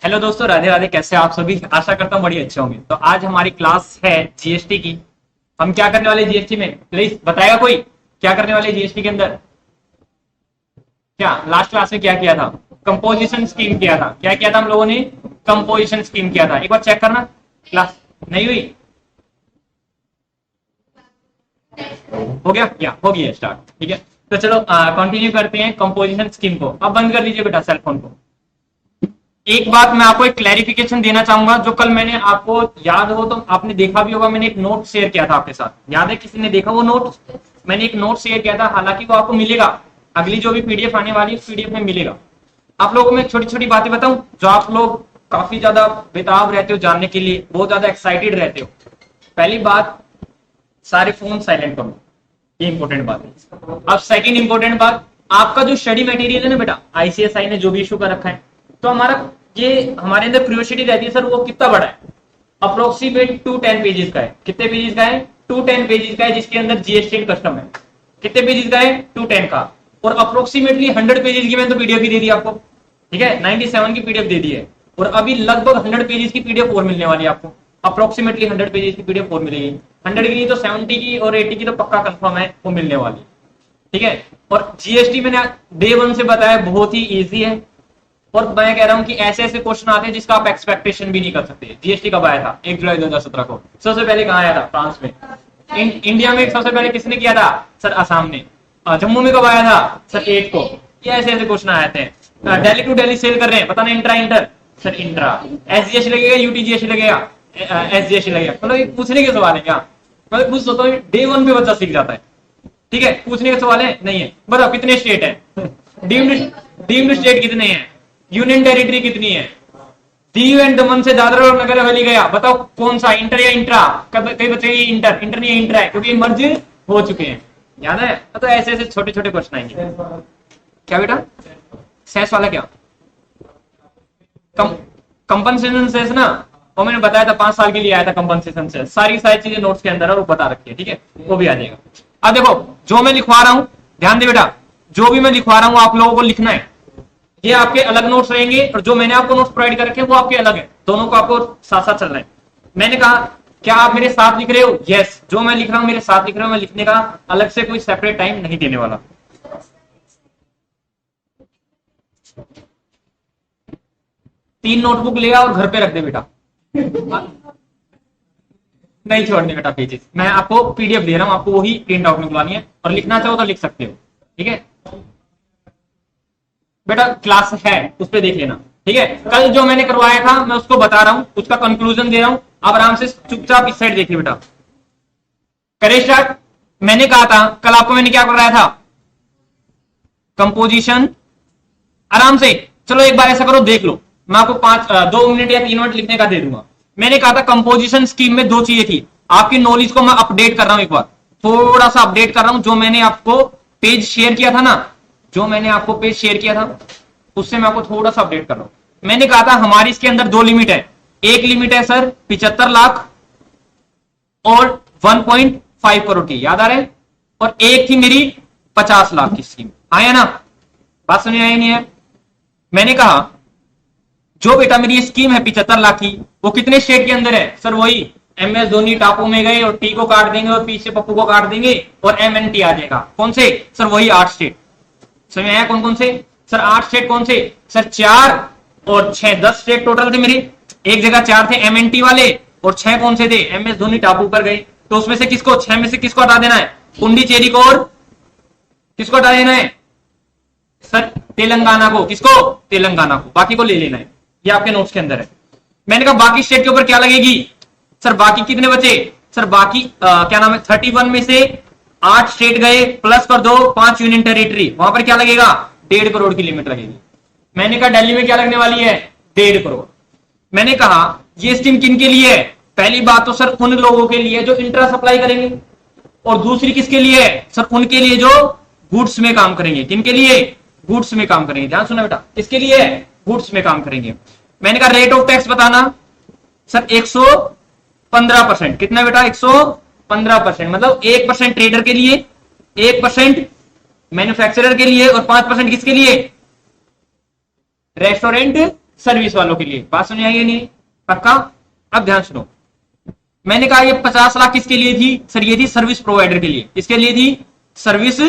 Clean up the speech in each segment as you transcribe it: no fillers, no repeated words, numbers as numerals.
Hello दोस्तों, राधे राधे। कैसे आप सभी? आशा करता हूँ बड़ी अच्छे होंगे। तो आज हमारी क्लास है जीएसटी की। हम क्या करने वाले जीएसटी में, प्लीज बताएगा कोई क्या करने वाले जीएसटी के अंदर? क्या लास्ट क्लास में क्या किया था? कंपोजिशन स्कीम किया था। क्या किया था हम लोगों ने? कंपोजिशन स्कीम किया था। एक बार चेक करना, क्लास नहीं हुई? हो गया? क्या हो गया स्टार्ट? ठीक है, तो चलो कंटिन्यू करते हैं कंपोजिशन स्कीम को। अब बंद कर लीजिए बेटा सेलफोन को। एक बात मैं आपको एक क्लैरिफिकेशन देना चाहूंगा। जो कल मैंने आपको याद हो तो आपने देखा भी होगा, मैंने एक नोट शेयर किया था आपके साथ। याद है? किसी ने देखा वो नोट? मैंने एक नोट शेयर किया था, हालांकि वो आपको मिलेगा अगली जो भी पीडीएफ आने वाली है उस पीडीएफ में मिलेगा। आप लोगों में छोटी छोटी बातें बताऊं जो आप लोग काफी ज्यादा बेताब रहते हो जानने के लिए, बहुत ज्यादा एक्साइटेड रहते हो। पहली बात, सारे फोन साइलेंट करो, ये इंपॉर्टेंट बात है। अब सेकंड इंपॉर्टेंट बात, आपका जो स्टडी मटेरियल है ना बेटा, आईसीएसआई ने जो भी इशू कर रखा है, तो हमारे अंदर क्यूरियोसिटी रहती है, सर वो कितना बड़ा है? अप्रोक्सीमेट 210 पेजेस का है। कितने पेजेस का है? 210 पेजेस का है, जिसके अंदर जीएसटी एंड कस्टम है। कितने पेजेस का है? 210 का। और अप्रोक्सीमेटली 100 पेजेस की मैंने तो पीडीएफ ही दे दी आपको। ठीक है, 97 की पीडीएफ दे दी है, और अभी लगभग 100 पेजेस की पीडीएफ और मिलने वाली है आपको। अप्रोक्सीमेटली 100 पेजेस की पीडीएफ और मिलेगी। 100 की नहीं तो 70 की और 80 की तो पक्का कंफर्म है वो मिलने वाली है। ठीक है, और जीएसटी मैंने डे 1 से बताया बहुत ही इजी है, और मैं कह रहा हूं कि ऐसे ऐसे क्वेश्चन आते हैं जिसका आप एक्सपेक्टेशन भी नहीं कर सकते। जीएसटी कब आया था? 1 जुलाई 2017 को। सबसे पहले कहां आया था? फ्रांस में। इंडिया में सबसे पहले किसने किया था? सर असम ने। जम्मू में कब आया था? सर 8 को। ये ऐसे ऐसे क्वेश्चन आए थे। दिल्ली टू दिल्ली सेल कर रहे हैं, पता नहीं intra inter. Sir intra. SGST लगेगा, यूटीजीएसटी लगेगा, एसजीएसटी लगेगा। मतलब ये पूछने के सवाल है क्या? मतलब कुछ सोचो, डे 1 पे बच्चा सीख जाता है। ठीक है, पूछने के सवाल है नहीं है। बताओ कितने स्टेट है? डीम्ड स्टेट कितने हैं? यूनियन टेरिटरी कितनी है? दीव एंड दमन से दादरा और नगर हवेली गया, बताओ कौन सा, इंटर या इंट्रा? कई बच्चे इंटर नहीं है, इंट्रा है, क्योंकि मर्ज हो चुके हैं। याद है? तो ऐसे ऐसे छोटे छोटे क्वेश्चन आएंगे। क्या बेटा? सेस वाला क्या? कंपनसेशन सेस ना, वो मैंने बताया था 5 साल के लिए आया था कंपनसेशन सेस। सारी चीजें नोट्स के अंदर है, वो बता रखी है। ठीक है, वो भी आ जाएगा। अब देखो, जो मैं लिखवा रहा हूं, ध्यान दे बेटा, जो भी मैं लिखवा रहा हूं आप लोगों को लिखना है। ये आपके अलग नोट्स रहेंगे, और जो मैंने आपको नोट्स प्रोवाइड कर रखे हैं वो आपके अलग है। दोनों को आपको साथ साथ चलना है। मैंने कहा, क्या आप मेरे साथ लिख रहे हो? यस, जो मैं लिख रहा हूं मेरे साथ लिख रहे हो। मैं लिखने का अलग से कोई सेपरेट टाइम नहीं देने वाला। तीन नोटबुक ले और घर पे रख दे बेटा। नहीं छोड़ने बेटा पेजेस। मैं आपको पीडीएफ दे रहा हूं, आपको वही प्रिंट आउट निकलवानी है, और लिखना चाहो तो लिख सकते हो। ठीक है बेटा, क्लास है उस पर देख लेना। ठीक है, कल जो मैंने करवाया था मैं उसको बता रहा हूं, उसका कंक्लूजन दे रहा हूं। आप आराम से चुपचाप इस साइड देखिए बेटा। करें स्टार्ट। मैंने कहा था कल आपको, मैंने क्या कराया था? कंपोजिशन। आराम से चलो एक बार ऐसा करो, देख लो। मैं आपको 2 मिनट या 3 मिनट लिखने का दे दूंगा। मैंने कहा था कंपोजिशन स्कीम में 2 चीजें थी। आपकी नॉलेज को मैं अपडेट कर रहा हूं, एक बार थोड़ा सा अपडेट कर रहा हूं। जो मैंने आपको पेज शेयर किया था ना, उससे मैं आपको थोड़ा सा अपडेट कर रहा हूं। मैंने कहा था हमारी इसके अंदर 2 लिमिट है। एक लिमिट है सर 75 लाख और 1.5 करोड़ की, याद आ रहा है? और एक थी मेरी 50 लाख की स्कीम। आया ना? बात सुनिए, आई नहीं है? मैंने कहा जो बेटा मेरी ये स्कीम है 75 लाख की, वो कितने स्टेट के अंदर है? सर वही MS धोनी टापू में गए और टी को काट देंगे और पीछे पप्पू को काट देंगे और MNT आ जाएगा। कौन से? सर वही 8 स्टेट। समझ में आया? कौन कौन से? सर 8 स्टेट कौन से? सर 4 और 6, 10 स्टेट टोटल थे मेरे। एक जगह 4 थे MNT वाले, और 6 कौन से थे? MS धोनी टापू पर गए। तो उसमें से किसको, 6 में से किसको हटा देना है? पुंडीचेरी को, और किसको हटा देना है? सर तेलंगाना को। किसको? तेलंगाना को। बाकी को ले लेना है, ये आपके नोट्स के अंदर है। मैंने कहा बाकी स्टेट के ऊपर क्या लगेगी? सर बाकी कितने बचे? सर बाकी क्या नाम है, 31 में से 8 स्टेट गए, प्लस कर दो 5 यूनियन टेरिटरी, वहां पर क्या लगेगा? 1.5 करोड़ की लिमिट लगेगी। मैंने कहा दिल्ली में क्या लगने वाली है? 1.5 करोड़। मैंने कहा ये स्कीम किन के लिए है? पहली बात तो सर उन लोगों के लिए जो इंट्रा सप्लाई करेंगे, और दूसरी किसके लिए है? सर उनके लिए जो गुड्स में काम करेंगे। किनके लिए? गुड्स में काम करेंगे। ध्यान सुना बेटा, किसके लिए? गुड्स में काम करेंगे। मैंने कहा रेट ऑफ टैक्स बताना। सर 115%। कितना बेटा? 115%। मतलब 1% ट्रेडर के लिए, 1% मैन्युफैक्चरर के लिए, और 5% किसके लिए? रेस्टोरेंट सर्विस वालों के लिए। बात सुनिए ये नहीं पक्का? अब ध्यान सुनो, मैंने कहा ये 50 लाख किसके लिए थी सर? ये थी सर्विस प्रोवाइडर के लिए। किसके लिए थी? सर्विस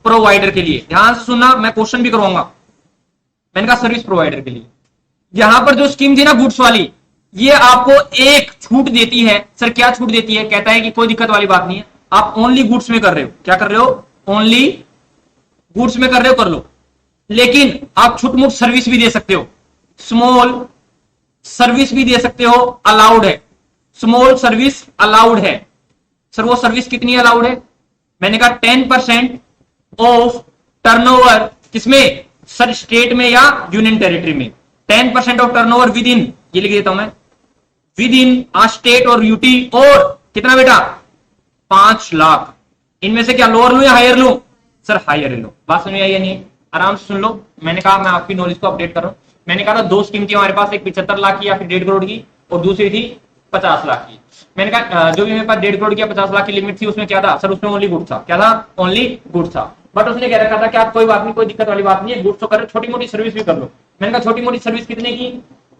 प्रोवाइडर के लिए। ध्यान से सुनना, मैं क्वेश्चन भी करवाऊंगा। मैंने कहा सर्विस प्रोवाइडर के लिए। यहां पर जो स्कीम थी ना गुड्स वाली, ये आपको एक छूट देती है। सर क्या छूट देती है? कहता है कि कोई दिक्कत वाली बात नहीं है, आप ओनली गुड्स में कर रहे हो। क्या कर रहे हो? ओनली गुड्स में कर रहे हो, कर लो, लेकिन आप छुटमुट सर्विस भी दे सकते हो, स्मॉल सर्विस भी दे सकते हो, अलाउड है। स्मॉल सर्विस अलाउड है। सर वो सर्विस कितनी अलाउड है? मैंने कहा 10% ऑफ टर्नओवर। किसमें सर? स्टेट में या यूनियन टेरिटरी में। 10% ऑफ टर्नओवर विद इन, ये लिख देता हूं मैं, विद इन आ स्टेट और यूटी। और कितना बेटा? 5 लाख। इनमें से क्या लोअर लू या हायर लू? सर हायर लो। बात सुनिए या नहीं? आराम से सुन लो। मैंने कहा मैं आपकी नॉलेज को अपडेट कर रहा हूं। मैंने कहा था दो स्कीम थी हमारे पास, एक 75 लाख की या फिर 1.5 करोड़ की, और दूसरी थी 50 लाख की। मैंने कहा जो भी मेरे पास 1.5 करोड़ की या 50 लाख की लिमिट थी, उसमें क्या था सर? उसमें ओनली गुड था। क्या था? ओनली गुड था। बट उसने कह रखा था कि आप कोई बात नहीं, कोई दिक्कत वाली बात नहीं है, गुड्स तो करो, छोटी मोटी सर्विस भी कर लो। मैंने कहा छोटी मोटी सर्विस कितने की?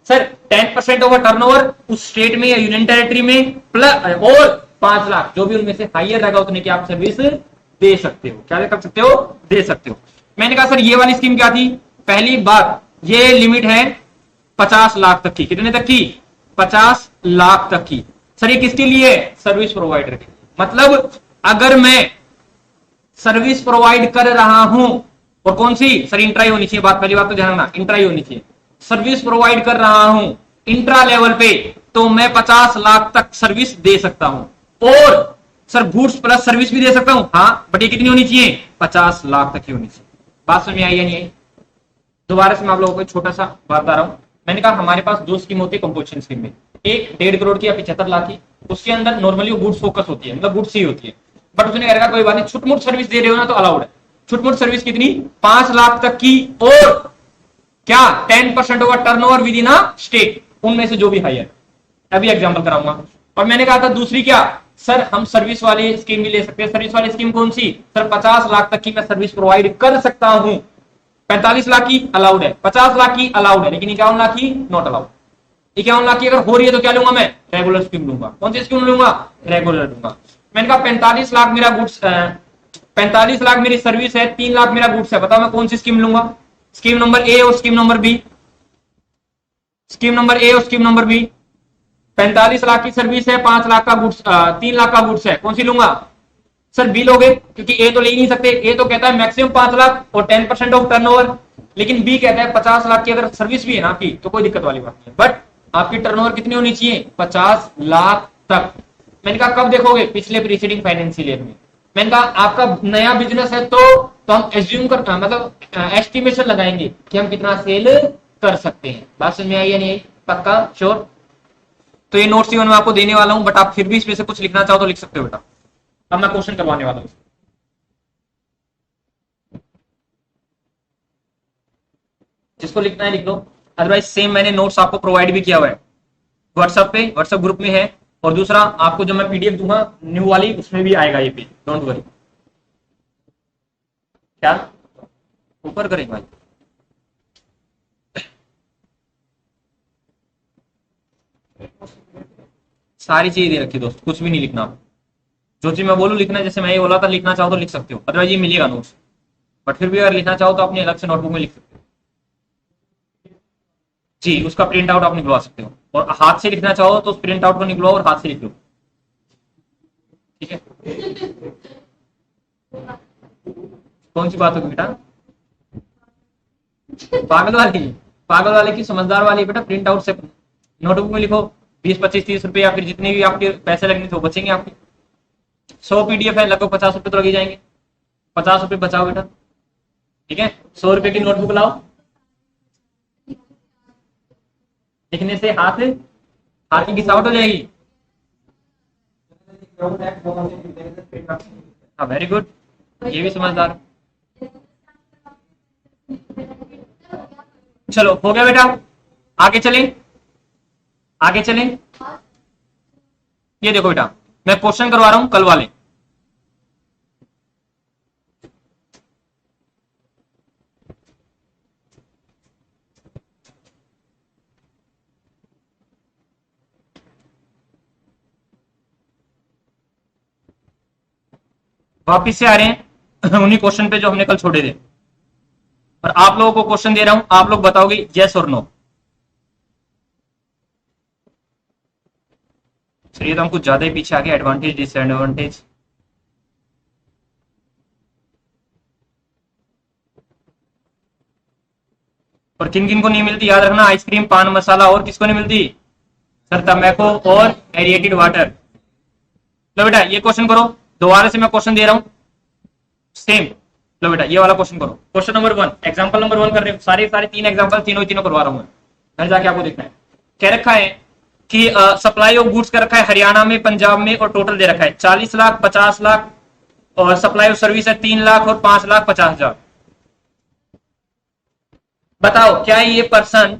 सर 10% ओवर टर्नओवर उस स्टेट में या यूनियन टेरिटरी में, प्लस और 5 लाख, जो भी उनमें से हाइयर रहेगा उतने की आप सर्विस दे सकते हो। क्या कर सकते हो? दे सकते हो। मैंने कहा सर ये वाली स्कीम क्या थी? पहली बात, ये लिमिट है 50 लाख तक की। कितने तक की? 50 लाख तक की। सर ये किसके लिए? सर्विस प्रोवाइडर के लिए। मतलब अगर मैं सर्विस प्रोवाइड कर रहा हूं, और कौन सी? सर इंट्राई होनी चाहिए। बात पहली बात तो ध्यान रखना, इंट्राई होनी चाहिए। सर्विस प्रोवाइड कर रहा हूं इंट्रा लेवल पे, तो मैं 50 लाख तक सर्विस दे सकता हूं। और सर गुड्स प्लस सर्विस भी दे सकता हूं, हाँ, बट ये कितनी होनी चाहिए? 50 लाख तक की होनी चाहिए। बात समझ में आई या नहीं आई? दोबारा से मैं आप लोगों को छोटा सा बात बता रहा हूं। मैंने कहा हमारे पास दो स्कीम होती है कंपोजिशन स्कीम में, एक 1.5 करोड़ की या 75 लाख की। उसके अंदर नॉर्मली गुड्स फोकस होती है, मतलब गुड्स ही होती है। बट उसने कह रखा कोई बात नहीं, छुटमुट सर्विस दे रहे हो ना तो अलाउड है। छुटमुट सर्विस कितनी? 5 लाख तक की, और क्या? 10% over turnover within a state, उनमें से जो भी हायर। अभी एग्जांपल कराऊंगा। और मैंने कहा था दूसरी क्या? सर हम सर्विस वाली स्कीम भी ले सकते हैं। सर्विस वाली स्कीम कौन सी? सर 50 लाख तक की मैं सर्विस प्रोवाइड कर सकता हूं। 45 लाख की अलाउड है, 50 लाख की अलाउड है, लेकिन 51 लाख की नॉट अलाउड। 51 लाख की अगर हो रही है तो क्या लूंगा मैं? रेगुलर स्कीम लूंगा। कौन सी स्कीम लूंगा? रेगुलर लूंगा। मैंने कहा 45 लाख मेरा गुड्स, 45 लाख मेरी सर्विस है, 3 लाख मेरा गुड्स है। बताओ मैं कौन सी स्कीम लूंगा? स्कीम नंबर ए और scheme number B. Scheme number A और स्कीम नंबर बी। 45 लाख की सर्विस है, 5 लाख का गुड्स, 3 लाख का गुड्स है। कौन सी लूंगा? सर बी लोगे, क्योंकि ए तो ले ही नहीं सकते। ए तो कहता है मैक्सिमम 5 लाख और 10% ऑफ टर्नओवर, लेकिन बी कहता है 50 लाख की अगर सर्विस भी है ना आपकी तो कोई दिक्कत वाली बात नहीं है, बट आपकी टर्नओवर कितनी होनी चाहिए? 50 लाख तक। मैंने कहा कब देखोगे? पिछले प्रीसीडिंग फाइनेंशियल ईयर में। मैंने कहा आपका नया बिजनेस है तो हम एज्यूम कर, मतलब एस्टिमेशन लगाएंगे कि हम कितना सेल कर सकते हैं। बात समझ में आई या नहीं आई? पक्का श्योर? तो ये नोट्स मैं आपको देने वाला हूं, बट आप फिर भी इसमें से कुछ लिखना चाहो तो लिख सकते हो बेटा। अब मैं क्वेश्चन करवाने वाला हूं। जिसको लिखना है लिख लो, अदरवाइज सेम मैंने नोट्स आपको प्रोवाइड भी किया हुआ है व्हाट्सएप पे, व्हाट्सएप ग्रुप में है। और दूसरा आपको जो मैं पीडीएफ दूंगा न्यू वाली, उसमें भी आएगा ये पेज, डोंट वरी। क्या ऊपर करें भाई? सारी चीजें दे रखी दोस्त, कुछ भी नहीं लिखना। जो चीज मैं बोलूं लिखना, जैसे मैं ये बोला था, लिखना चाहो तो लिख सकते हो, अदरवाइज ये मिलेगा नोट्स। बट फिर भी अगर लिखना चाहो तो अपनी अलग से नोटबुक में लिख सकते हो। जी, उसका प्रिंट आउट आप निकलवा सकते हो, और हाथ से लिखना चाहो तो उस प्रिंट आउट को निकलवाओ और हाथ से लिख लो। ठीक है? कौन सी बात होगी बेटा? पागल वाली? पागल वाले की समझदार वाली बेटा, प्रिंट आउट से नोटबुक में लिखो। 20, 25, 30 रुपए या फिर जितने भी आपके पैसे लगने थे बचेंगे आपके। 100 पीडीएफ है, लगभग 50 रुपए तो लगे जाएंगे। 50 रुपए बचाओ बेटा। ठीक है? 100 रुपए की नोटबुक लाओ। लिखने से हाथ हाथ की घिसावट हो जाएगी। हाँ वेरी गुड, ये भी समझदार। चलो हो गया बेटा, आगे चलें। आगे चलें। ये देखो बेटा, मैं क्वेश्चन करवा रहा हूं कल वाले। वापिस से आ रहे हैं उन्हीं क्वेश्चन पे जो हमने कल छोड़े थे, और आप लोगों को क्वेश्चन दे रहा हूं, आप लोग बताओगे यस और नो। चलिए तो हम कुछ ज्यादा ही पीछे आ गए, एडवांटेज डिसएडवांटेज। और किन किन को नहीं मिलती याद रखना, आइसक्रीम, पान मसाला, और किसको नहीं मिलती सर, तंबाकू और एरिएटेड वाटर। लो बेटा ये क्वेश्चन करो, दोबारा से मैं क्वेश्चन दे रहा हूं सेम। लो बेटा ये वाला क्वेश्चन करो, क्वेश्चन नंबर 1, एग्जांपल नंबर 1 कर रहे हो, सारे 3 एग्जांपल तीनों करवा रहा हूं मैं, घर जाके आपको देखना है। कह रखा है कि सप्लाई ऑफ गुड्स कर रखा है हरियाणा में, पंजाब में, और टोटल दे रखा है 40 लाख, 50 लाख, और सप्लाई ऑफ सर्विस है 3 लाख और 5,50,000। बताओ क्या ये पर्सन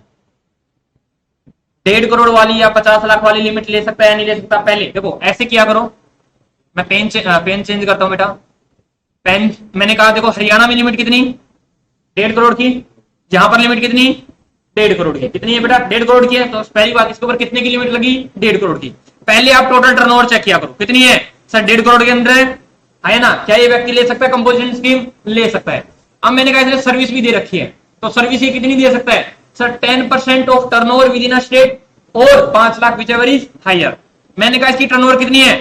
1.5 करोड़ वाली या 50 लाख वाली लिमिट ले सकता है या नहीं ले सकता। पहले देखो ऐसे क्या करो, मैं पेन चेंज करता हूं बेटा, पेन मैंने कहा देखो हरियाणा में लिमिट कितनी 1.5 करोड़ की, यहां पर लिमिट कितनी 1.5 करोड़ की, कितनी है बेटा 1.5 करोड़ की है। तो पहली बात इसके ऊपर कितने की लिमिट लगी 1.5 करोड़ की। पहले आप टोटल टर्नओवर चेक किया करो कितनी है सर, 1.5 करोड़ के अंदर है ना। क्या ये व्यक्ति ले सकता है कंपोजिशन स्कीम, ले सकता है। अब मैंने कहा इसने सर्विस भी दे रखी है, तो सर्विस ये कितनी दे सकता है sir, 10% of turnover within a state और 5 lakh whichever is higher. मैंने कहा इसकी टर्नओवर कितनी है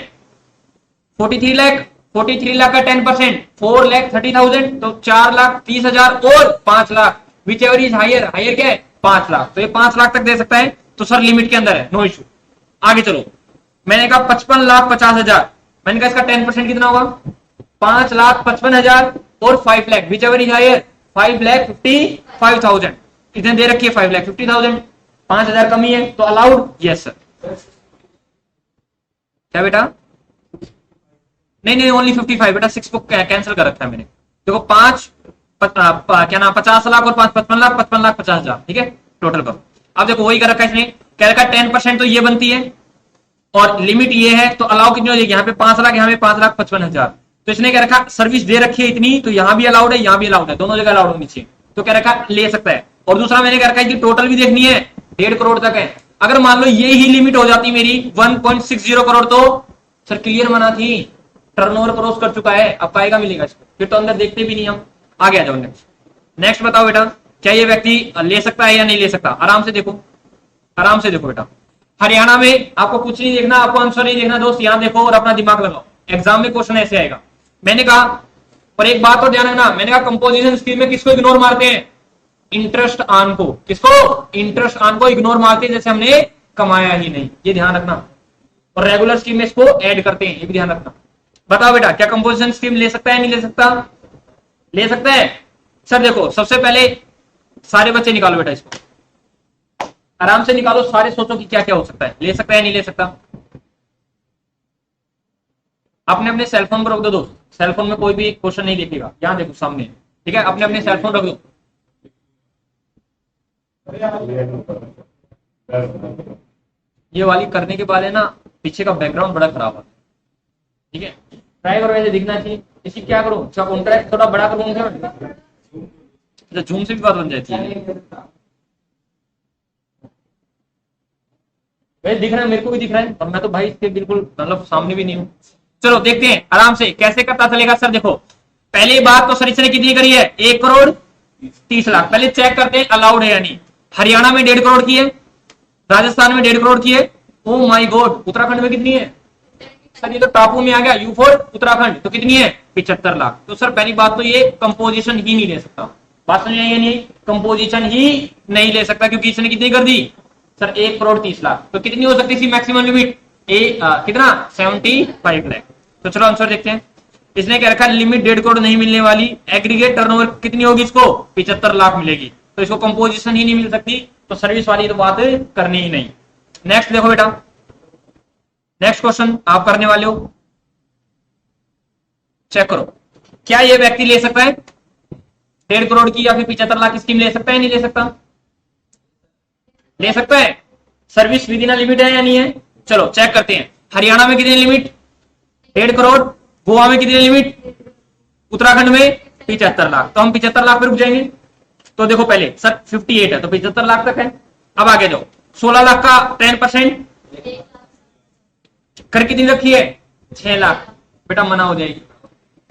43 लाख, 43 लाख का 10% 4,30,000, तो 4,30,000 और 5 lakh whichever is higher, higher क्या है 5 लाख, तो ये 5 लाख तक दे सकता है, तो सर लिमिट के अंदर है, नो इशू। आगे चलो, मैंने कहा 55,50,000, मैंने कहा इसका 10% कितना होगा 5,55,000 और 5 lakh whichever is higher 5,55,000, इतने दे रखी है 5,50,000, 5,000 कमी है तो अलाउड, यस सर। क्या बेटा नहीं ओनली 55 बेटा, 6 को कैंसिल कर रखा है मैंने। देखो 5 क्या नाम 50 लाख और 5 55 लाख 55,50,000, ठीक है टोटल करो। अब देखो वही कर रखा है इसने, कह रखा 10% तो ये बनती है और लिमिट ये है, तो अलाउ कितनी हो जाएगी यहाँ पे 5 लाख, यहाँ पे 5,55,000, तो इसने कह रखा सर्विस दे रखी है इतनी, तो यहाँ भी अलाउड है यहाँ भी अलाउड है, दोनों जगह अलाउड होनी चाहिए, तो कह रखा ले सकता है। और दूसरा मैंने कह रखा है कि टोटल भी देखनी है 1.5 करोड़ तक है। अगर मान लो ये ही लिमिट हो जाती मेरी 1.60 करोड़, तो सर क्लियर मना थी, टर्नओवर क्रॉस कर चुका है, अब पाएगा मिलेगा इसको, फिर तो अंदर देखते भी नहीं हम। आगे आ जाओ नेक्स्ट बताओ बेटा, क्या ये व्यक्ति ले सकता है या नहीं ले सकता। आराम से देखो, आराम से देखो बेटा, हरियाणा में आपको कुछ नहीं देखना, आपको आंसर नहीं देखना दोस्त, यहां देखो और अपना दिमाग लगाओ, एग्जाम में क्वेश्चन ऐसे आएगा। मैंने कहा, पर एक बात तो ध्यान रखना, मैंने कहा कंपोजिशन स्कीम में किसको इग्नोर मारते हैं, इंटरेस्ट ऑन को, किसको इंटरेस्ट ऑन को इग्नोर मारते हैं, जैसे हमने कमाया ही नहीं, ये ध्यान रखना। और रेगुलर स्कीम में इसको ऐड करते हैं, ये भी ध्यान रखना। बताओ बेटा क्या कंपोजिशन स्कीम ले सकता है नहीं ले सकता, ले सकता है सर। देखो सबसे पहले सारे बच्चे निकालो बेटा, इसको आराम से निकालो, सारे सोचो कि क्या क्या हो सकता है, ले सकता है नहीं ले सकता। अपने अपने सेलफोन पर रख दो दोस्त, सेलफोन में कोई भी क्वेश्चन नहीं देखेगा, यहां देखो सामने, ठीक है, अपने अपने सेलफोन रख दो। ये वाली करने के बाद है ना, पीछे का बैकग्राउंड बड़ा खराब है, ठीक है, ट्राई करो ऐसे दिखना चाहिए। इसी क्या करो, कॉन्ट्रैक्ट थोड़ा बड़ा करूंगा, जूम से भी बात बन जाती है। वैसे दिख रहा है, मेरे को भी दिख रहा है, और मैं तो भाई इसके बिल्कुल मतलब सामने भी नहीं हूँ। चलो देखते हैं आराम से कैसे करता चलेगा सर। देखो पहली बात तो सर इसने कितनी करी है 1 करोड़ 30 लाख, पहले चेक करते हैं अलाउड है या नहीं। हरियाणा में 1.5 करोड़ की है, राजस्थान में 1.5 करोड़ की है, ओ माय गॉड, उत्तराखंड में कितनी है सर, ये तो टापू में आ गया, यू फॉर उत्तराखंड, तो कितनी है 75 लाख। तो सर पहली बात तो ये कंपोजिशन ही नहीं ले सकता, बात समझ आई नहीं, कंपोजिशन ही नहीं ले सकता, क्योंकि इसने कितनी कर दी सर 1 करोड़ 30 लाख, तो कितनी हो सकती थी मैक्सिमम लिमिट कितना 75 लाख। तो चलो आंसर देखते हैं। इसने क्या रखा लिमिट 1.5 करोड़ नहीं मिलने वाली, एग्रीगेट टर्नओवर कितनी होगी इसको 75 लाख मिलेगी, तो इसको कंपोजिशन ही नहीं मिल सकती, तो सर्विस वाली तो बात करनी ही नहीं। नेक्स्ट देखो बेटा, नेक्स्ट क्वेश्चन आप करने वाले हो, चेक करो, क्या ये व्यक्ति ले सकता है 1.5 करोड़ की या फिर 75 लाख की स्कीम ले सकता है नहीं ले सकता, ले सकता है। सर्विस विद इन लिमिट है या नहीं है, चलो चेक करते हैं। हरियाणा में कितनी लिमिट 1.5 करोड़, गोवा में कितनी लिमिट, उत्तराखंड में 75 लाख, तो हम 75 लाख पे रुक जाएंगे। तो देखो पहले सर 58 है, तो 75 लाख तक है। अब आगे जाओ, 16 लाख का 10% कर कितनी रखी है 6 लाख, बेटा मना हो जाएगी,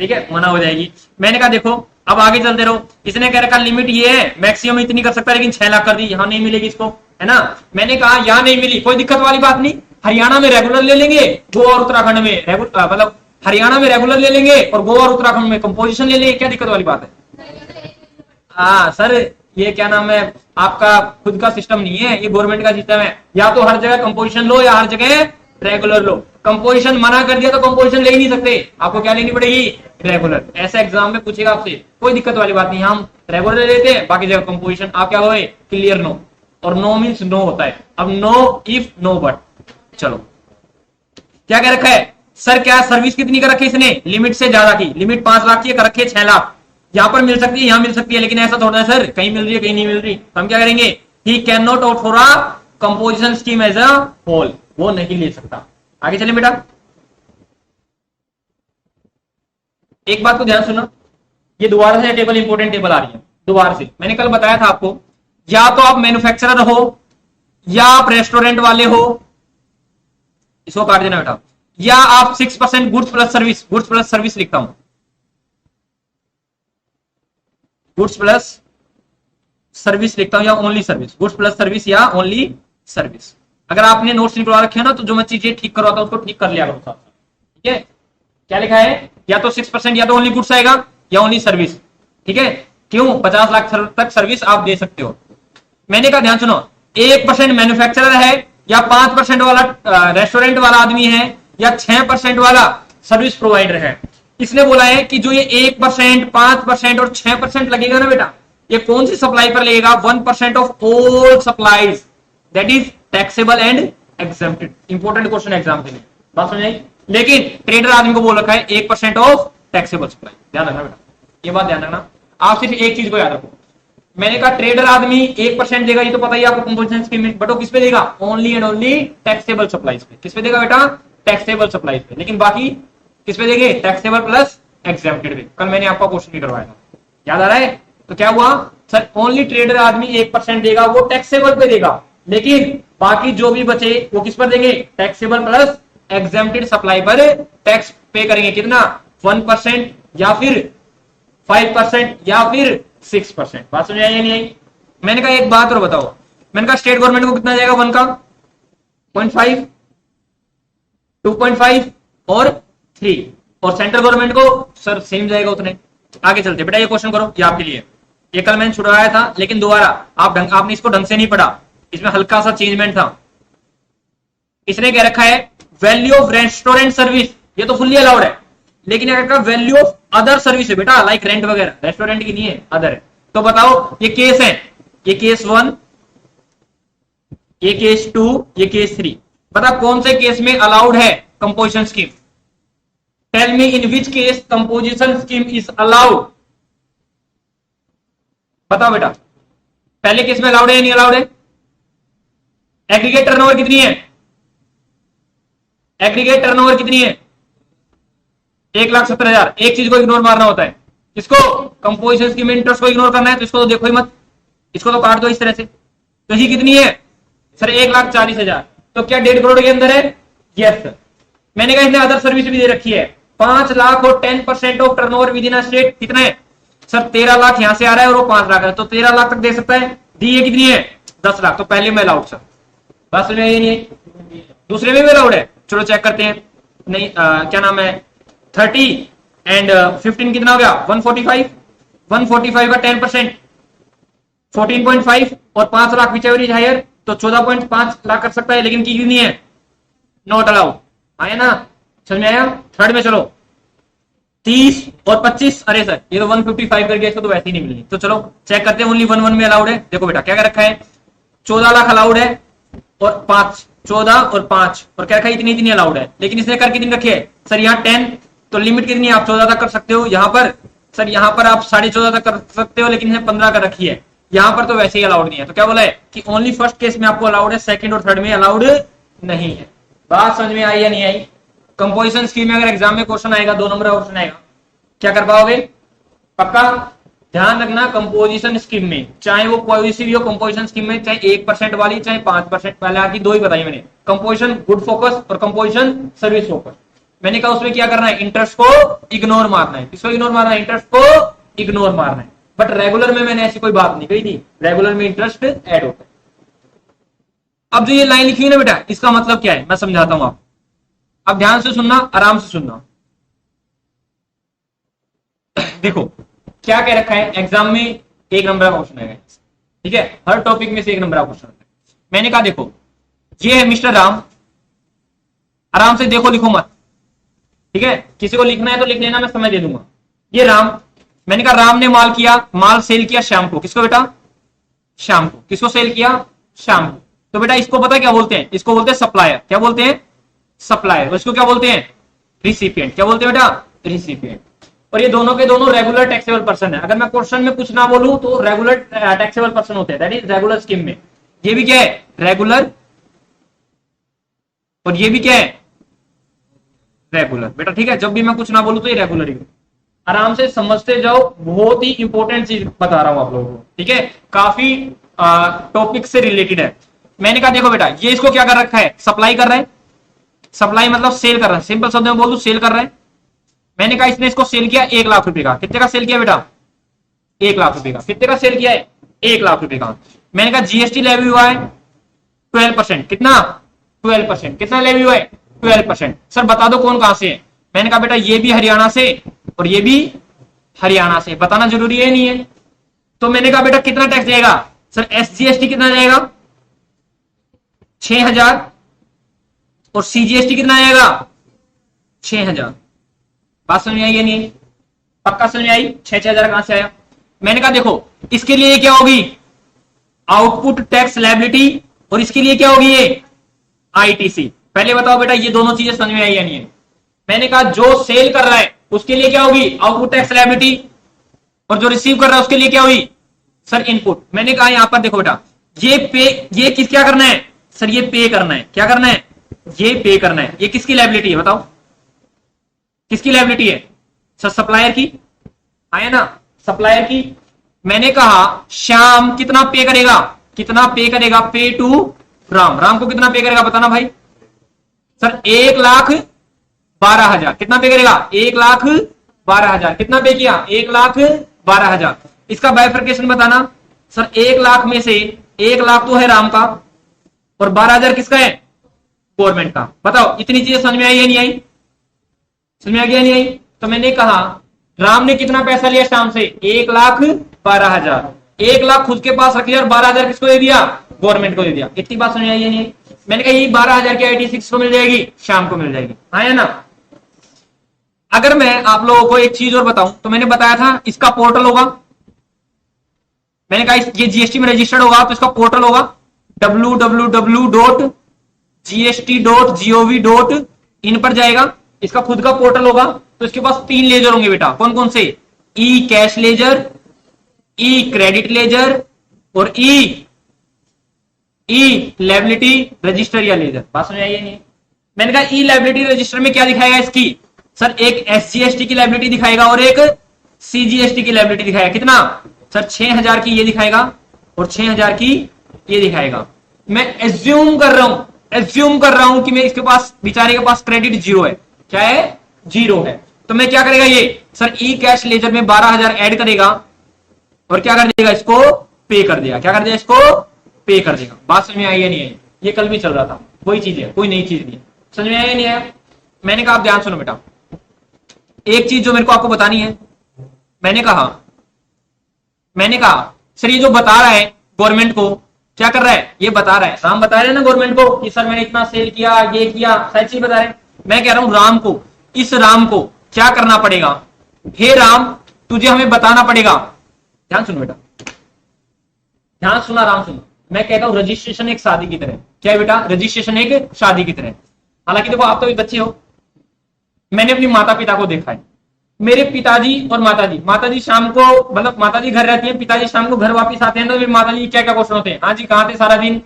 ठीक है, मना हो जाएगी। मैंने कहा देखो अब आगे चलते रहो, इसने कह रखा लिमिट ये है मैक्सिमम इतनी कर सकता है, लेकिन 6 लाख कर दी, यहाँ नहीं मिलेगी इसको, है ना। मैंने कहा यहाँ नहीं मिली, कोई दिक्कत वाली बात नहीं, हरियाणा में रेगुलर ले लेंगे, गोवा और उत्तराखंड में मतलब हरियाणा में रेगुलर ले लेंगे और गोवा और उत्तराखंड में कंपोजिशन ले लेंगे, क्या दिक्कत वाली बात है। हाँ सर, ये क्या नाम है, आपका खुद का सिस्टम नहीं है, ये गवर्नमेंट का सिस्टम है, या तो हर जगह कंपोजिशन लो या हर जगह रेगुलर लो। कंपोजिशन मना कर दिया तो कंपोजिशन ले ही नहीं सकते, आपको क्या लेनी पड़ेगी, रेगुलर। ऐसा एग्जाम में पूछेगा आपसे, कोई दिक्कत वाली बात नहीं, हम रेगुलर ले लेते हैं, बाकी जगह कंपोजिशन। आप क्या होए, क्लियर नो, और नो मीन्स नो होता है। अब नो इफ नो बट, चलो क्या कह रखा है सर, क्या सर्विस कितनी कर रखी है इसने, लिमिट से ज्यादा की, लिमिट 5 लाख की कर रखी है 6 लाख, यहां पर मिल सकती है यहां मिल सकती है, लेकिन ऐसा थोड़ा है सर, कहीं मिल रही है कहीं नहीं मिल रही, तो हम क्या करेंगे, he can not opt for a composition scheme as a whole, वो नहीं ले सकता। आगे चले बेटा, एक बात को ध्यान सुनो, ये दोबारा से टेबल इंपोर्टेंट टेबल आ रही है दोबारा से। मैंने कल बताया था आपको, या तो आप मैन्युफैक्चरर हो या आप रेस्टोरेंट वाले हो, इसको काट देना बेटा, या आप 6% goods plus service, goods plus service लिखता हूं, गुड्स प्लस सर्विस लिखता हूं, या only service, goods plus service या ओनली सर्विस। अगर आपने नोट्स निकलवा रखे हैं ना, तो जो मैं चीजें ठीक करवाता हूं उसको ठीक कर लिया करो साथ, ठीक है। क्या लिखा है, या तो 6% या तो ओनली गुड्स आएगा या ओनली सर्विस, ठीक है। क्यों, 50 लाख तक सर्विस आप दे सकते हो। मैंने कहा ध्यान सुनो, 1% मैन्युफैक्चरर है, या 5% वाला रेस्टोरेंट वाला आदमी है, या 6% वाला सर्विस प्रोवाइडर है। इसने बोला है कि जो ये 1%, 5% और 6% लगेगा ना बेटा, ये कौन सी सप्लाई पर लगेगा, 1% of all supplies, that is taxable and exempted. Important question exam के लिए, बात समझ आई। लेकिन ट्रेडर आदमी को बोल रखा है 1% ऑफ टैक्सेबल सप्लाई, ध्यान रखना बेटा, ये बात ध्यान रखना। आप सिर्फ एक चीज को याद रखो, मैंने कहा ट्रेडर आदमी 1% देगा, ये तो पता ही आपको कंपोजिशन स्कीम में, बट वो किस पे देगा, only and only taxable supplies पे। किस पे देगा बेटा, टैक्सेबल सप्लाईज पे, लेकिन बाकी किस पे देंगे, टैक्सेबल प्लस एग्जेम्प्टेड पे। कल मैंने आपका क्वेश्चन भी करवाया था, याद आ रहा है। तो क्या हुआ सर, ओनली ट्रेडर आदमी 1% देगा, वो टैक्सेबल पे देगा, लेकिन बाकी जो भी बचे वो किस पर देंगे, टैक्सेबल प्लस एग्जेम्प्टेड सप्लाई पर टैक्स पे करेंगे। कितना, 1% या फिर 5% या फिर 6%। बात समझ आई या नहीं आई। मैंने कहा एक बात और बताओ, मैंने कहा स्टेट गवर्नमेंट को कितना जाएगा, 1 का 0.5, 2.5 और 3, और सेंट्रल गवर्नमेंट को सर सेम जाएगा उतने। आगे चलते बेटा, ये क्वेश्चन करो, ये आपके लिए, ये कल मैंने छुड़वाया था, लेकिन दोबारा आपने इसको ढंग से नहीं पढ़ा, इसमें हल्का सा चेंजमेंट था। इसने क्या रखा है, वैल्यू ऑफ रेस्टोरेंट सर्विस, ये तो फुल्ली अलाउड है, लेकिन अगर वैल्यू ऑफ अदर सर्विस है बेटा, लाइक रेंट वगैरह, रेस्टोरेंट की नहीं है, अदर है, तो बताओ ये केस है, ये केस 1, ये केस 2, ये केस 3, बता कौन से केस में अलाउड है composition scheme. Tell me in which case composition scheme is allowed, बताओ बेटा, पहले केस में अलाउड है या नहीं अलाउड है। एग्रीगेट टर्नओवर कितनी है, एग्रीगेट टर्नओवर कितनी है, 1,70,000। एक चीज को इग्नोर मारना होता है, इसको कंपोजिशन स्कीम में इंटरेस्ट को इग्नोर करना है, तो इसको तो देखो ही मत, इसको तो काट दो इस तरह से। तो ही कितनी है सर, 1,40,000। तो क्या 1.5 करोड़ के अंदर है, यस सर। मैंने कहा इसने अदर सर्विस भी दे रखी है, 5 लाख और 10% of turnover within a state, कितना है सर, 13 लाख यहां से आ रहा है और वो 5 लाख है, तो 13 लाख तक दे सकता है। दी ये कितनी है, 10 लाख, तो पहले में अलाउड सर। बस में ये नहीं, दूसरे में भी अलाउड है, चलो चेक करते हैं। नहीं क्या नाम है, 30 एंड 15 कितना हो गया, 145, 145 का 10% 14.5 और 5 lakh whichever is higher, तो 14.5 लाख कर सकता है, लेकिन की नहीं है, नॉट अलाउड। आया ना, समझ में आया। थर्ड में चलो, 30 और 25, अरे सर ये तो 155 कर गया, इसको तो वैसे ही नहीं मिलनी। तो चलो चेक करते हैं, ओनली 1 में अलाउड है। देखो बेटा क्या रखा है, 14 लाख अलाउड है और 5, 14 और 5, और क्या रखा है, इतनी इतनी अलाउड है, लेकिन इसने कर कितनी रखी है सर, यहाँ 10, तो लिमिट कितनी है, आप 14 तक कर सकते हो। यहाँ पर सर, यहाँ पर आप 14.5 तक कर सकते हो, लेकिन इसने 15 कर रखी है, यहाँ पर तो वैसे ही अलाउड नहीं है। तो क्या बोला है कि ओनली फर्स्ट केस में आपको अलाउड है, सेकंड और थर्ड में अलाउड नहीं है। बात समझ में आई या नहीं आई। कंपोजिशन स्कीम में अगर एग्जाम में क्वेश्चन आएगा, 2 नंबर का क्वेश्चन आएगा, क्या कर पाओगे, पक्का ध्यान रखना। कंपोजिशन स्कीम में चाहे वो कोई सी भी हो, कंपोजिशन स्कीम में चाहे 1% वाली चाहे 5%, पहले आपकी 2 ही बताई मैंने, कंपोजिशन गुड फोकस और कंपोजिशन सर्विस फोकस। मैंने कहा उसमें क्या करना है, इंटरेस्ट को इग्नोर मारना है। किसको इग्नोर मारना है, इंटरेस्ट को इग्नोर मारना है। बट रेगुलर में मैंने ऐसी कोई बात नहीं कही थी, रेगुलर में इंटरेस्ट ऐड होता है। अब जो ये लाइन लिखी है ना बेटा, इसका मतलब क्या है मैं समझाता हूं आप, अब ध्यान से सुनना, आराम से सुनना। देखो क्या कह रखा है, एग्जाम में 1 नंबर का क्वेश्चन है, ठीक है, हर टॉपिक में से 1 नंबर का क्वेश्चन है। मैंने कहा देखो ये है मिस्टर राम, आराम से देखो, लिखो मत, ठीक है, किसी को लिखना है तो लिख लेना, मैं समय दे दूंगा। ये राम, मैंने कहा राम ने माल सेल किया शाम को, किसको बेटा, शाम को। किसको सेल किया, शाम को। तो बेटा इसको पता क्या बोलते हैं, इसको बोलते हैं सप्लायर। क्या बोलते हैं, सप्लायर। इसको क्या बोलते हैं, रिसिपिएंट। क्या बोलते हैं बेटा, रिसिपिएंट। और ये दोनों के दोनों रेगुलर टैक्सेबल पर्सन है। अगर मैं क्वेश्चन में कुछ ना बोलूं तो रेगुलर टैक्सेबल पर्सन होते हैं, दैट इज रेगुलर स्कीम में। ये भी क्या है, रेगुलर, और ये भी क्या है, रेगुलर। बेटा ठीक है, जब भी मैं कुछ ना बोलूं तो ये रेगुलर ही। आराम से समझते जाओ, बहुत ही इंपॉर्टेंट चीज बता रहा हूं आप लोगों को, ठीक है, काफी टॉपिक से रिलेटेड है। मैंने कहा देखो बेटा ये इसको क्या कर रखा है, सप्लाई कर रहा है। सप्लाई मतलब सेल कर रहा है, सिंपल शब्द में बोल दूं सेल कर रहा है। मैंने कहा इसने इसको सेल किया 1 लाख रुपए का। कितने का सेल किया बेटा, 1 लाख रुपए का। कितने का सेल किया है, 1 लाख रुपए का। मैंने कहा जीएसटी लेवी हुआ है 12%। कितना, 12%। कितना लेवी हुआ है, 12%। सर बता दो कौन कहां से है। मैंने कहा बेटा ये भी हरियाणा से और ये भी हरियाणा से। बताना जरूरी है नहीं है। तो मैंने कहा बेटा कितना टैक्स जाएगा, सर एसजीएसटी कितना जाएगा, 6000, और सीजीएसटी कितना आएगा, 6000। बात समझ में आई या नहीं, पक्का समझ में आई। 6,000 कहां से आया। मैंने कहा देखो इसके लिए क्या होगी, आउटपुट टैक्स लायबिलिटी, और इसके लिए क्या होगी, ये आईटीसी। पहले बताओ बेटा ये दोनों चीजें समझ में आई या नहीं है। मैंने कहा जो सेल कर रहा है उसके लिए क्या होगी, आउटपुट टैक्स लायबिलिटी, और जो रिसीव कर रहा है उसके लिए क्या हुई, सर इनपुट। मैंने कहा यहां पर देखो बेटा ये पे, ये किस क्या करना है, सर ये पे करना है। क्या करना है, ये पे करना है। ये किसकी लायबिलिटी है बताओ, किसकी लायबिलिटी है, सर सप्लायर की, आया ना, सप्लायर की। मैंने कहा श्याम कितना पे करेगा, कितना पे करेगा, पे टू राम। राम को कितना पे करेगा बताना भाई, सर 1,12,000। कितना पे करेगा, 1,12,000। कितना पे किया, 1,12,000। इसका बाइफर्केशन बताना, सर 1 लाख में से 1 लाख तो है राम का और 12,000 किसका है, गवर्नमेंट का। बताओ इतनी चीजें समझ में आई या नहीं आई, समझ में आ गया नहीं आई। तो मैंने कहा राम ने कितना पैसा लिया शाम से, 1,12,000। 1 लाख खुद के पास रख लिया और 12,000 किसको दे दिया, गवर्नमेंट को दे दिया। इतनी बात समझ में आई या नहीं आई। मैंने कहा ये 12,000 की आईटी6 को मिल जाएगी, शाम को मिल जाएगी, आया ना। अगर मैं आप लोगों को एक चीज और बताऊं तो मैंने बताया था इसका पोर्टल होगा। मैंने कहा ये जीएसटी में रजिस्टर्ड होगा तो इसका पोर्टल होगा www.gst.gov.in पर जाएगा। इसका खुद का पोर्टल होगा। तो इसके पास 3 लेजर होंगे बेटा, कौन कौन से, ई कैश लेजर, ई क्रेडिट लेजर और ई लायबिलिटी रजिस्टर या लेजर। बात समझ आई नहीं। मैंने कहा ई लायबिलिटी रजिस्टर में क्या दिखाएगा इसकी, सर एक एसजीएसटी की लायबिलिटी दिखाएगा और एक सीजीएसटी की लायबिलिटी दिखाएगा। कितना, सर 6,000 की ये दिखाएगा और 6,000 की ये दिखाएगा। मैं एज्यूम कर रहा हूं कि मैं इसके पास, बेचारे के पास क्रेडिट 0 है। क्या है, 0 है। तो मैं क्या करेगा ये, सर ई कैश लेजर में 12,000 ऐड करेगा और क्या कर देगा, इसको पे कर देगा। क्या कर देगा, इसको पे कर देगा। बात समझ में आई या नहीं आई। ये कल भी चल रहा था, कोई चीज है, कोई नई चीज नहीं है। समझ में आया या नहीं आया। मैंने कहा आप ध्यान सुनो बेटा, एक चीज जो मेरे को आपको बतानी है। मैंने कहा सर ये जो बता रहा है गवर्नमेंट को, क्या कर रहा है, ये बता रहा है, राम बता रहे हैं ना गवर्नमेंट को कि सर मैंने इतना सेल किया, ये किया, सारी चीज बता रहे हैं। मैं कह रहा हूं राम को, इस राम को क्या करना पड़ेगा, हे राम तुझे हमें बताना पड़ेगा। ध्यान सुनो बेटा, ध्यान सुना, राम सुनो। मैं कहता हूं रजिस्ट्रेशन एक शादी की तरह। क्या है बेटा, रजिस्ट्रेशन एक शादी की तरह। हालांकि देखो आप तो भी बच्चे हो, मैंने अपनी माता पिता को देखा है। मेरे पिताजी और माताजी शाम को, मतलब माताजी घर रहती है, पिताजी शाम को घर वापस आते हैं तो मेरी माताजी क्या क्या क्वेश्चन होते हैं, हाँ जी कहाँ थे सारा दिन,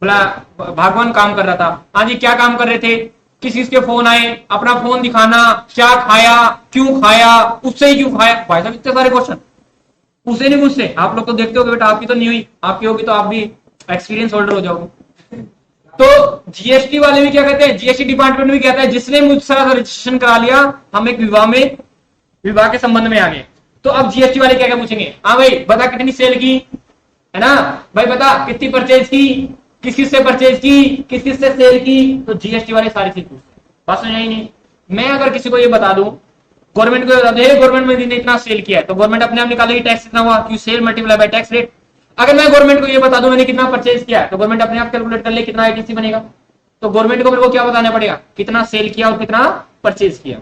बोला भगवान काम कर रहा था। हाँ जी क्या काम कर रहे थे, किसी के फोन आए, अपना फोन दिखाना, क्या खाया, क्यों खाया, उससे ही क्यों खाया। भाई साहब इतने सारे क्वेश्चन, उसे नहीं मुझसे। आप लोग तो देखते हो बेटा, आपकी तो नहीं हुई, आपकी होगी तो आप भी एक्सपीरियंस होल्डर हो जाओगे। तो जीएसटी वाले भी क्या कहते हैं, जीएसटी डिपार्टमेंट भी कहता है जिसने मुझसे रजिस्ट्रेशन करा लिया हम एक विवाह के संबंध में आ गए। तो अब जीएसटी वाले क्या क्या पूछेंगे, हाँ भाई बता कितनी सेल की, है ना भाई, बता कितनी परचेज की, किस किस से परचेज की, किस किस से सेल की। तो जीएसटी वाले सारी चीज पूछते हैं। बात समझ आई नहीं। मैं अगर किसी को ये बता दूं, गवर्नमेंट को बता दे गवर्नमेंट में इतना सेल किया है, तो गवर्नमेंट अपने आप निकालेगी टैक्स कितना हुआ, क्यों sale multiply by tax rate. अगर मैं गवर्नमेंट को ये बता दूं मैंने कितना परचेज किया है, तो गवर्नमेंट अपने आप कैलकुलेट कर ले कितना आईटीसी बनेगा। तो गवर्नमेंट को मेरे को क्या बताना पड़ेगा, कितना सेल किया और कितना परचेज किया।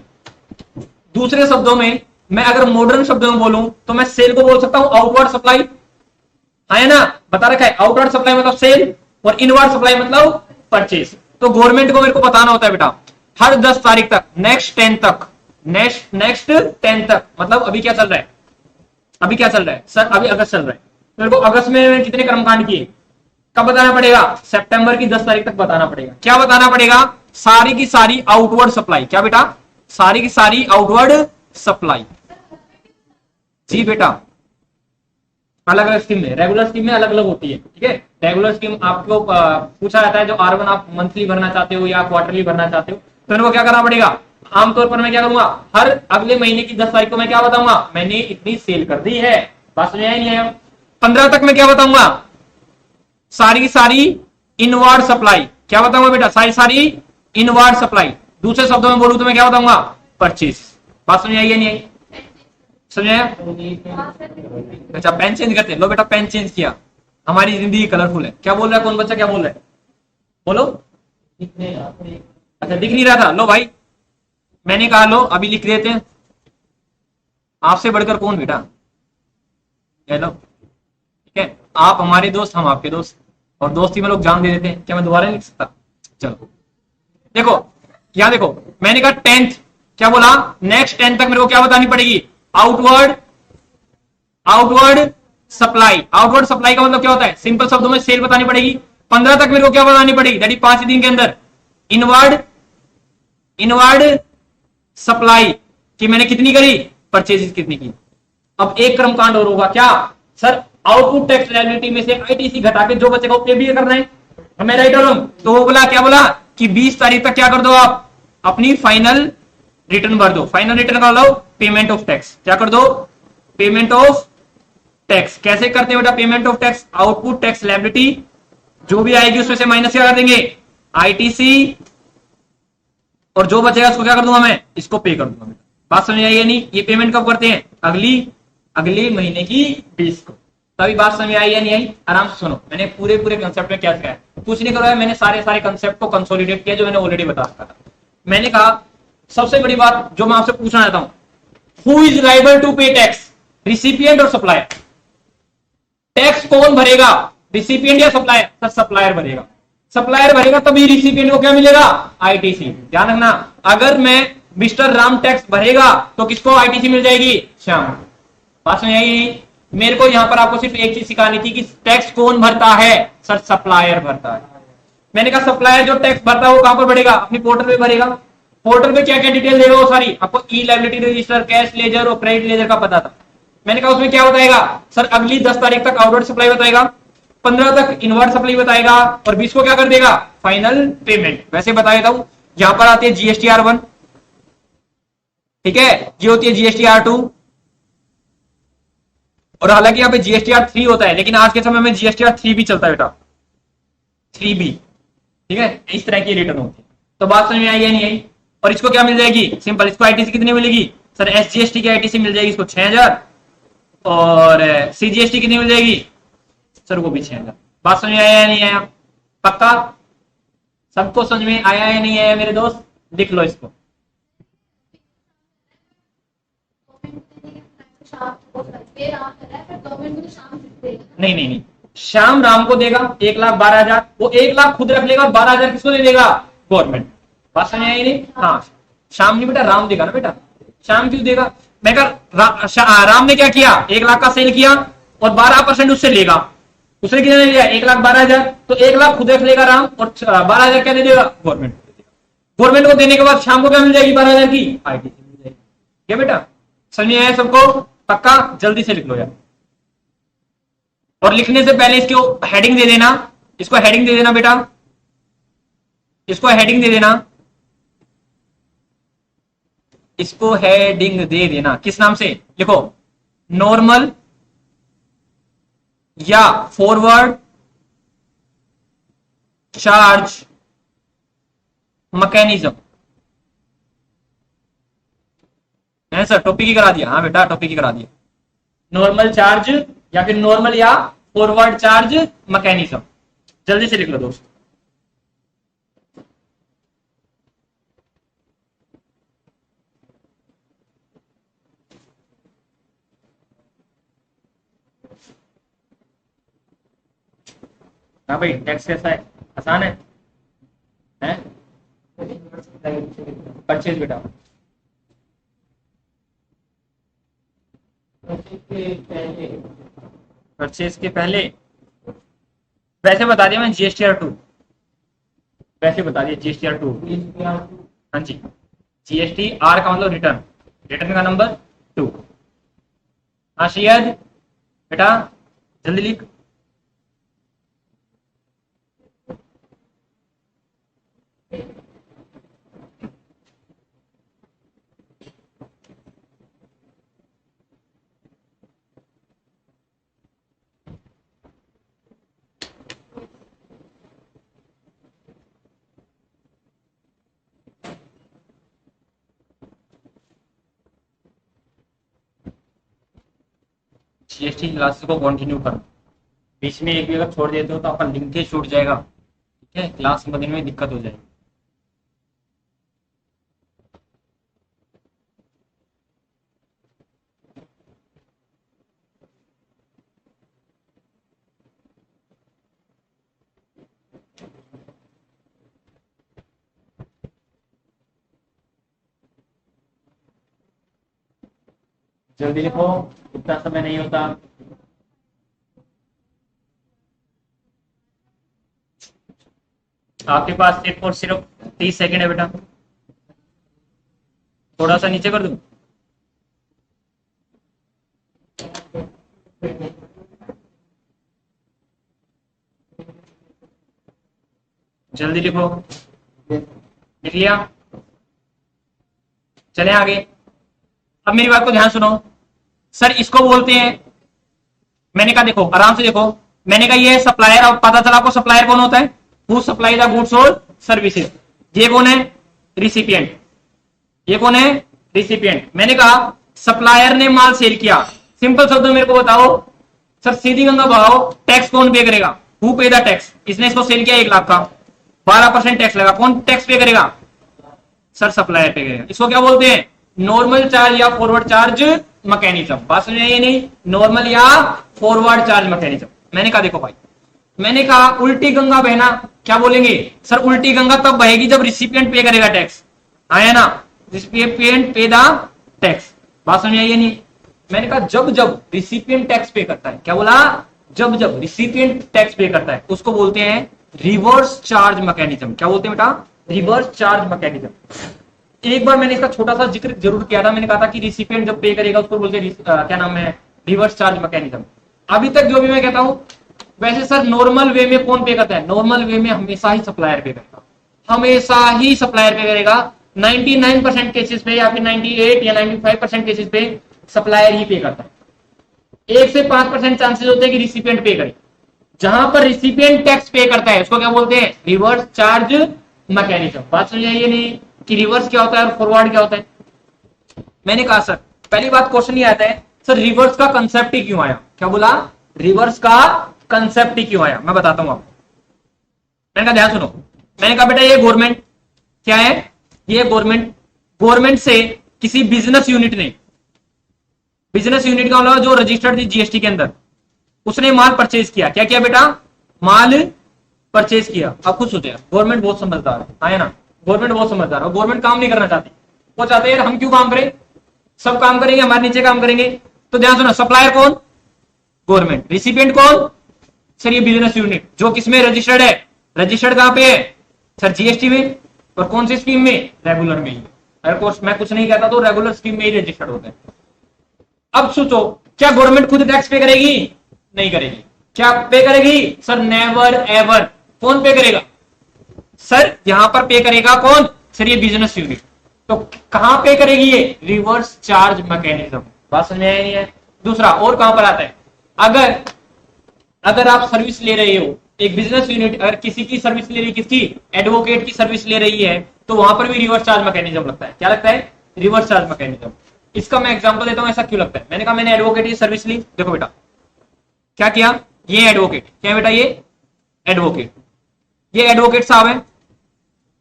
दूसरे शब्दों में मैं अगर मॉडर्न शब्दों में बोलूं तो मैं सेल को बोल सकता हूं आउटवर्ड सप्लाई, है ना, बता रखा है आउटवर्ड सप्लाई मतलब सेल और इनवर्ड सप्लाई मतलब परचेज। तो गवर्नमेंट को मेरे को बताना होता है बेटा हर 10 तारीख तक, नेक्स्ट 10 तक, नेक्स्ट 10 तक, मतलब अभी क्या चल रहा है, अभी क्या चल रहा है सर, अभी अगस्त चल रहा है, मेरे को अगस्त में कितने कर्मकांड किए, कब बताना पड़ेगा, सितंबर की 10 तारीख तक बताना पड़ेगा। क्या बताना पड़ेगा, सारी की सारी आउटवर्ड सप्लाई। क्या बेटा, सारी की सारी आउटवर्ड सप्लाई। जी बेटा, अलग अलग स्कीम में, रेगुलर स्कीम में अलग अलग होती है, ठीक है। रेगुलर स्कीम आपको पूछा जाता है जो R1 आप मंथली भरना चाहते हो या क्वार्टरली भरना चाहते हो, तो इनको क्या करना पड़ेगा, आमतौर पर मैं क्या करूंगा, हर अगले महीने की 10 तारीख को मैं क्या बताऊंगा, मैंने इतनी सेल कर दी है। बात समझ आई नहीं है। 15 तक मैं क्या बताऊंगा, सारी की सारी इनवर्ड सप्लाई। क्या बताऊंगा बेटा, सारी सारी इनवर्ड सप्लाई। दूसरे शब्दों में बोलूं तो मैं क्या बताऊंगा, परचेज। बात समझ आई है नहीं आई, समझ आया। अच्छा पेन चेंज करते, लो बेटा पेन चेंज किया, हमारी जिंदगी कलरफुल है। क्या बोल रहा है, कौन बच्चा क्या बोल रहा है, बोलो। अच्छा दिख नहीं रहा था, लो भाई मैंने कहा लो अभी लिख देते हैं। आपसे बढ़कर कौन बेटा, हेलो, ठीक है, आप हमारे दोस्त हम आपके दोस्त, और दोस्ती में लोग जान दे देते हैं। क्या मैं दोबारा नहीं लिख सकता, चलो देखो यहां देखो, मैंने कहा 10th, क्या बोला, नेक्स्ट 10 तक मेरे को क्या बतानी पड़ेगी, आउटवर्ड सप्लाई। आउटवर्ड सप्लाई का मतलब क्या होता है, सिंपल शब्दों में सेल बतानी पड़ेगी। 15 तक मेरे को क्या बतानी पड़ेगी, दैट इज 5 दिन के अंदर इनवर्ड सप्लाई कि मैंने कितनी करी, परचेज कितनी की। अब एक क्रमकांड और होगा, क्या सर, आउटपुट टैक्स लायबिलिटी में से आईटीसी घटा के जो बचेगा वो पे भी करना है, हमें राइट और रॉन्ग। तो वो बोला, क्या बोला कि 20 तारीख तक क्या कर दो, आप अपनी फाइनल रिटर्न भर दो। फाइनल रिटर्न कर लो, पेमेंट ऑफ टैक्स, क्या कर दो, पेमेंट ऑफ टैक्स। कैसे करते हैं बेटा payment of tax, output tax liability जो भी आएगी उसमें से माइनस क्या कर देंगे, आईटीसी, और जो बचेगा उसको क्या कर दूंगा मैं, इसको पे कर दूंगा। बात समझ आई है नहीं। ये पेमेंट कब करते हैं, अगली महीने की 20 को। तभी बात समझ आई या नहीं आई, आराम से सुनो। मैंने पूरे कंसेप्ट में क्या सिखाया, कुछ नहीं करवाया, मैंने सारे कंसेप्ट को कंसोलिडेट किया जो मैंने ऑलरेडी बता रखा था। मैंने कहा सबसे बड़ी बात जो मैं आपसे पूछना चाहता हूं, who is liable to pay tax, recipient और सप्लायर। टैक्स कौन भरेगा, रिसिपिएंट या सप्लायर, तो सप्लायर भरेगा। सप्लायर भरेगा तभी रिसिपिएंट को क्या मिलेगा, आईटीसी। ध्यान रखना, अगर मैं मिस्टर राम टैक्स भरेगा तो किसको आईटीसी मिल जाएगी, श्याम। बात समझ आई। मेरे को यहां पर आपको सिर्फ एक चीज सिखानी थी कि टैक्स कौन भरता है, सर सप्लायर भरता है। मैंने कहा सप्लायर जो टैक्स भरता है वो कहां पर भरेगा, अपनी पोर्टल पे भरेगा। पोर्टल पे क्या क्या डिटेल देगा, वो सारी आपको ई लायबिलिटी रजिस्टर, कैश लेजर और क्रेडिट लेजर का पता था। मैंने कहा उसमें क्या बताएगा, सर अगली 10 तारीख तक आउटवर्ड सप्लाई बताएगा, 15 तक इनवर्ड सप्लाई बताएगा, और 20 को क्या कर देगा, फाइनल पेमेंट। वैसे बता देता हूं, यहां पर आती है जीएसटी R1, ठीक है, ये होती है जीएसटी R2, और हालांकि यहाँ पे जीएसटी R3 होता है, लेकिन आज के समय में जीएसटी R3 भी चलता है बेटा, 3B, ठीक है, इस तरह की रिटर्न होती है। तो बात समझ में आई या नहीं आई। और इसको क्या मिल जाएगी, सिंपल, इसको आईटीसी कितनी मिलेगी, सर एसजीएसटी की आईटीसी मिल जाएगी इसको 6000, और सीजीएसटी कितनी मिल जाएगी, सर वो भी 6000। बात समझ में आया या नहीं आया, पक्का सबको समझ में आया या नहीं आया मेरे दोस्त, लिख लो इसको। नहीं, श्याम राम को देगा 1,12,000, वो 1 लाख खुद रख लेगा और 12,000 किसको दे देगा, गवर्नमेंट। बात समझ आई नहीं, हाँ श्याम नहीं बेटा, राम देगा ना बेटा। श्याम क्यों देगा, मैं राम ने क्या किया, 1 लाख का सेल किया और 12% उससे लेगा, उसने कितने लिया, 1,12,000, तो 1 लाख खुद रख लेगा राम और 12,000 क्या दे देगा, गवर्नमेंट। गवर्नमेंट को देने के बाद शाम को क्या मिल जाएगी, 12,000 की आईटीसी मिल जाएगी। क्या बेटा समझ में आया सबको, पक्का, जल्दी से लिख लो यार। और लिखने से पहले इसको हेडिंग दे देना, इसको हेडिंग दे देना बेटा, इसको हेडिंग दे देना, इसको हेडिंग दे देना किस नाम से, लिखो नॉर्मल या फॉरवर्ड चार्ज मैकेनिज्म। है सर, टॉपिक ही करा दिया, हाँ बेटा टॉपिक ही करा दिया। नॉर्मल चार्ज या फिर नॉर्मल या फॉरवर्ड चार्ज मैकेनिज्म, जल्दी से लिख लो दोस्त। हाँ भाई, टेक्स्ट कैसा है, आसान है, हैं? परचेज बेटा, परचेज के पहले वैसे बता दिया मैंने, GSTR2 वैसे बता दिया, GSTR2। हाँ जी, GSTR का मतलब रिटर्न, रिटर्न का नंबर 2। हाँ शियद बेटा जल्दी लिख। GST क्लासेस को कंटिन्यू करो, बीच में एक भी अगर छोड़ देते हो तो आपका लिंकेज छूट जाएगा, ठीक है, क्लास में में दिक्कत हो जाएगी। जल्दी लिखो, इतना समय नहीं होता। आपके पास एक और सिर्फ 30 सेकेंड है बेटा, थोड़ा सा नीचे कर दूं। जल्दी लिखो, लिख लिया, चले आगे। अब मेरी बात को ध्यान सुनो, सर इसको बोलते हैं, मैंने कहा देखो आराम से देखो, मैंने कहा ये सप्लायर, अब पता चला आपको सप्लायर कौन होता है, हु सप्लाई द गुड्स और सर्विसेज। ये कौन है, रिसिपिएंट। ये कौन है, रिसिपिएंट। मैंने कहा सप्लायर ने माल सेल किया, सिंपल शब्दों में मेरे को बताओ सर, सीधी गंगा बहाओ, टैक्स कौन पे करेगा, हु पे द टैक्स। इसने इसको सेल किया 1 लाख का, 12% टैक्स लगा, कौन टैक्स पे करेगा, सर सप्लायर पे करेगा। इसको क्या बोलते हैं, नॉर्मल चार्ज या फॉरवर्ड चार्ज मैकेनिज्म। बात समझ आई नहीं, नॉर्मल या फॉरवर्ड चार्ज मैकेनिज्म। मैंने कहा देखो भाई, मैंने कहा उल्टी गंगा बहना, क्या बोलेंगे सर, उल्टी गंगा तब बहेगी जब रिसिपिएंट पे करेगा टैक्स, आया ना, रिसिपिएंट पे द टैक्स। बात समझ आई नहीं, मैंने कहा जब जब रिसिपिएंट टैक्स पे करता है, क्या बोला, जब जब रिसिपिएंट टैक्स पे करता है उसको बोलते हैं रिवर्स चार्ज मैकेनिज्म। क्या बोलते हैं बेटा, रिवर्स चार्ज मैकेनिज्म। एक बार मैंने इसका छोटा सा जिक्र जरूर किया था, मैंने कहा था कि रिसिपिएंट जब पे करेगा उसको बोलते हैं क्या नाम है, रिवर्स चार्ज मैकेनिज्म। अभी तक जो भी मैं कहता हूं, वैसे सर नॉर्मल वे में कौन पे करता है, नॉर्मल वे में हमेशा ही सप्लायर पे करेगा, हमेशा ही सप्लायर पे करेगा। 99% केसेस पे या फिर 98 या 95% केसेस पे सप्लायर ही पे करता है। 1 से 5% चांसेस होते हैं कि रिसिपिएंट पे करे। जहां पर रिसिपिएंट टैक्स पे करता है उसको क्या बोलते हैं, रिवर्स चार्ज मैकेनिज्म। बात समझ आइए नहीं कि रिवर्स क्या होता है और फॉरवर्ड क्या होता है। मैंने कहा सर पहली बात क्वेश्चन ये आता है, सर रिवर्स का कंसेप्ट ही क्यों आया, क्या बोला, रिवर्स का कंसेप्ट ही क्यों आया, मैं बताता हूं आपको। मैंने कहा ध्यान सुनो, मैंने कहा बेटा ये गवर्नमेंट क्या है, ये गवर्नमेंट से किसी बिजनेस यूनिट ने, बिजनेस यूनिट का मतलब जो रजिस्टर्ड थी जीएसटी के अंदर, उसने माल परचेज किया। क्या किया बेटा, माल परचेज किया। अब खुद सोचे गवर्नमेंट बहुत समझदार है, आया ना, गवर्नमेंट बहुत समझदार है, गवर्नमेंट काम नहीं करना चाहती, वो चाहते हैं हम क्यों काम करें, सब काम करेंगे, हमारे नीचे काम करेंगे। तो ध्यान सुनो, सप्लायर कौन, गवर्नमेंट, रिसिपिएंट कौन, सर ये बिजनेस यूनिट जो किसमें रजिस्टर्ड है, रजिस्टर्ड कहां पे है सर, जीएसटी में, और कौन सी स्कीम में, रेगुलर में ही। अगर मैं कुछ नहीं कहता तो रेगुलर स्कीम में ही रजिस्टर्ड होते हैं। अब सोचो क्या गवर्नमेंट खुद टैक्स पे करेगी, नहीं करेगी। क्या पे करेगी सर, नेवर एवर। कौन पे करेगा, सर यहां पर पे करेगा कौन? सर ये बिजनेस यूनिट। तो कहां पे करेगी ये? Reverse charge mechanism. बात समझ में आई नहीं है? दूसरा और कहां पर आता है? अगर आप सर्विस ले रहे हो, एक बिजनेस यूनिट अगर किसी की सर्विस ले रही है, किसकी? एडवोकेट की सर्विस ले रही है, तो वहां पर भी रिवर्स चार्ज मैकेनिज्म लगता है। क्या लगता है? Reverse charge mechanism. इसका मैं एग्जांपल देता हूं, ऐसा क्यों लगता है। मैंने कहा मैंने एडवोकेट की सर्विस ली, देखो बेटा क्या किया, ये एडवोकेट, क्या बेटा ये एडवोकेट, ये एडवोकेट साहब है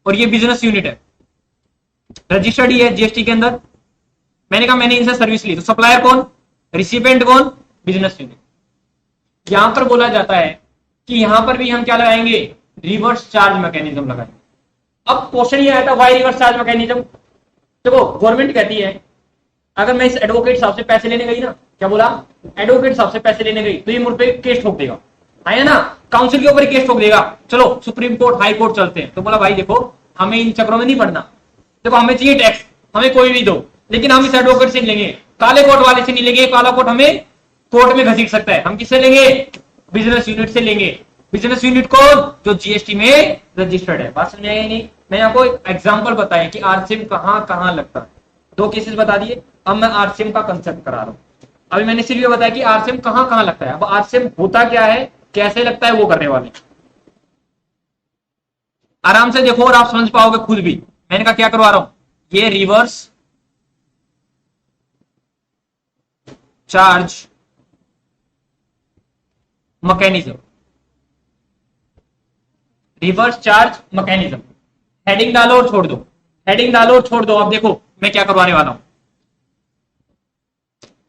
और ये बिजनेस यूनिट है, रजिस्टर्ड ही है जीएसटी के अंदर। मैंने कहा मैंने इनसे सर्विस ली, तो सप्लायर कौन? रिसिपिएंट कौन? Business unit. यहां पर बोला जाता है कि यहां पर भी हम क्या लगाएंगे? रिवर्स चार्ज मैकेनिज्म लगाएंगे। अब क्वेश्चन ये आया था व्हाई रिवर्स चार्ज मैकेनिज्म। देखो गवर्नमेंट कहती है अगर मैं इस एडवोकेट साहब से पैसे लेने गई ना, क्या बोला? एडवोकेट साहब से पैसे लेने गई तो ये मुझ पे केस ठोक देगा, है ना, काउंसिल के ऊपर केस ठोक देगा, चलो सुप्रीम कोर्ट हाई कोर्ट चलते हैं। तो बोला भाई देखो हमें इन चक्रों में नहीं पड़ना, देखो हमें चाहिए टैक्स, हमें कोई भी दो, लेकिन हम इस एडवोकेट से लेंगे, काले कोर्ट वाले से नहीं लेंगे, काला कोर्ट हमें कोर्ट में घसीट सकता है, हम किससे लेंगे? बिजनेस यूनिट से लेंगे। बिजनेस यूनिट कौन? जो जीएसटी में रजिस्टर्ड है। बात समझ आई नहीं? मैं आपको एग्जांपल बताया कि आरसीएम कहां कहां लगता है, दो केसेस बता दिए। अब मैं आरसीएम का कंसेप्ट करा रहा हूं। अभी मैंने सिर्फ ये बताया कि आरसीएम कहां कहां लगता है, अब आरसीएम होता क्या है, कैसे लगता है, वो करने वाले आराम से देखो और आप समझ पाओगे खुद भी। मैंने कहा क्या करवा रहा हूं, ये reverse charge mechanism, reverse charge mechanism. Heading डालो और छोड़ दो, हेडिंग डालो और छोड़ दो। अब देखो मैं क्या करवाने वाला हूं,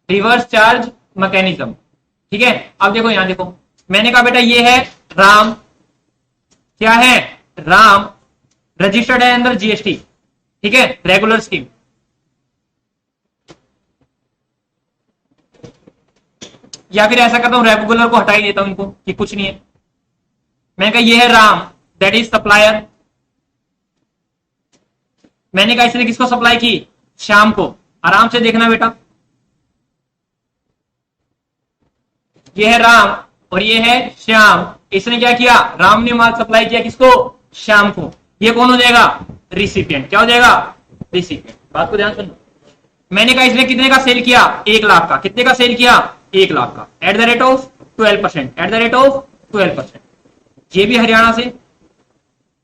रिवर्स चार्ज मैकेनिज्म। ठीक है, अब देखो यहां देखो, मैंने कहा बेटा ये है राम, क्या है? राम रजिस्टर्ड है अंदर जीएसटी, ठीक है, रेगुलर स्कीम। या फिर ऐसा करता हूं रेगुलर को हटा ही देता हूं इनको कि कुछ नहीं है। मैंने कहा ये है राम, दैट इज सप्लायर। मैंने कहा इसने किसको सप्लाई की? श्याम को। आराम से देखना बेटा, ये है राम और ये है श्याम। इसने क्या किया? राम ने माल सप्लाई किया किसको? श्याम को। ये कौन हो जाएगा? रिसिपिएंट। क्या हो जाएगा? रिसिपिएंट। बात को ध्यान सुनो। मैंने कहा इसने कितने का सेल किया? 1 लाख का। कितने का सेल किया? 1 लाख का, eight the rate of 12%, eight the rate of 12%। ये भी हरियाणा से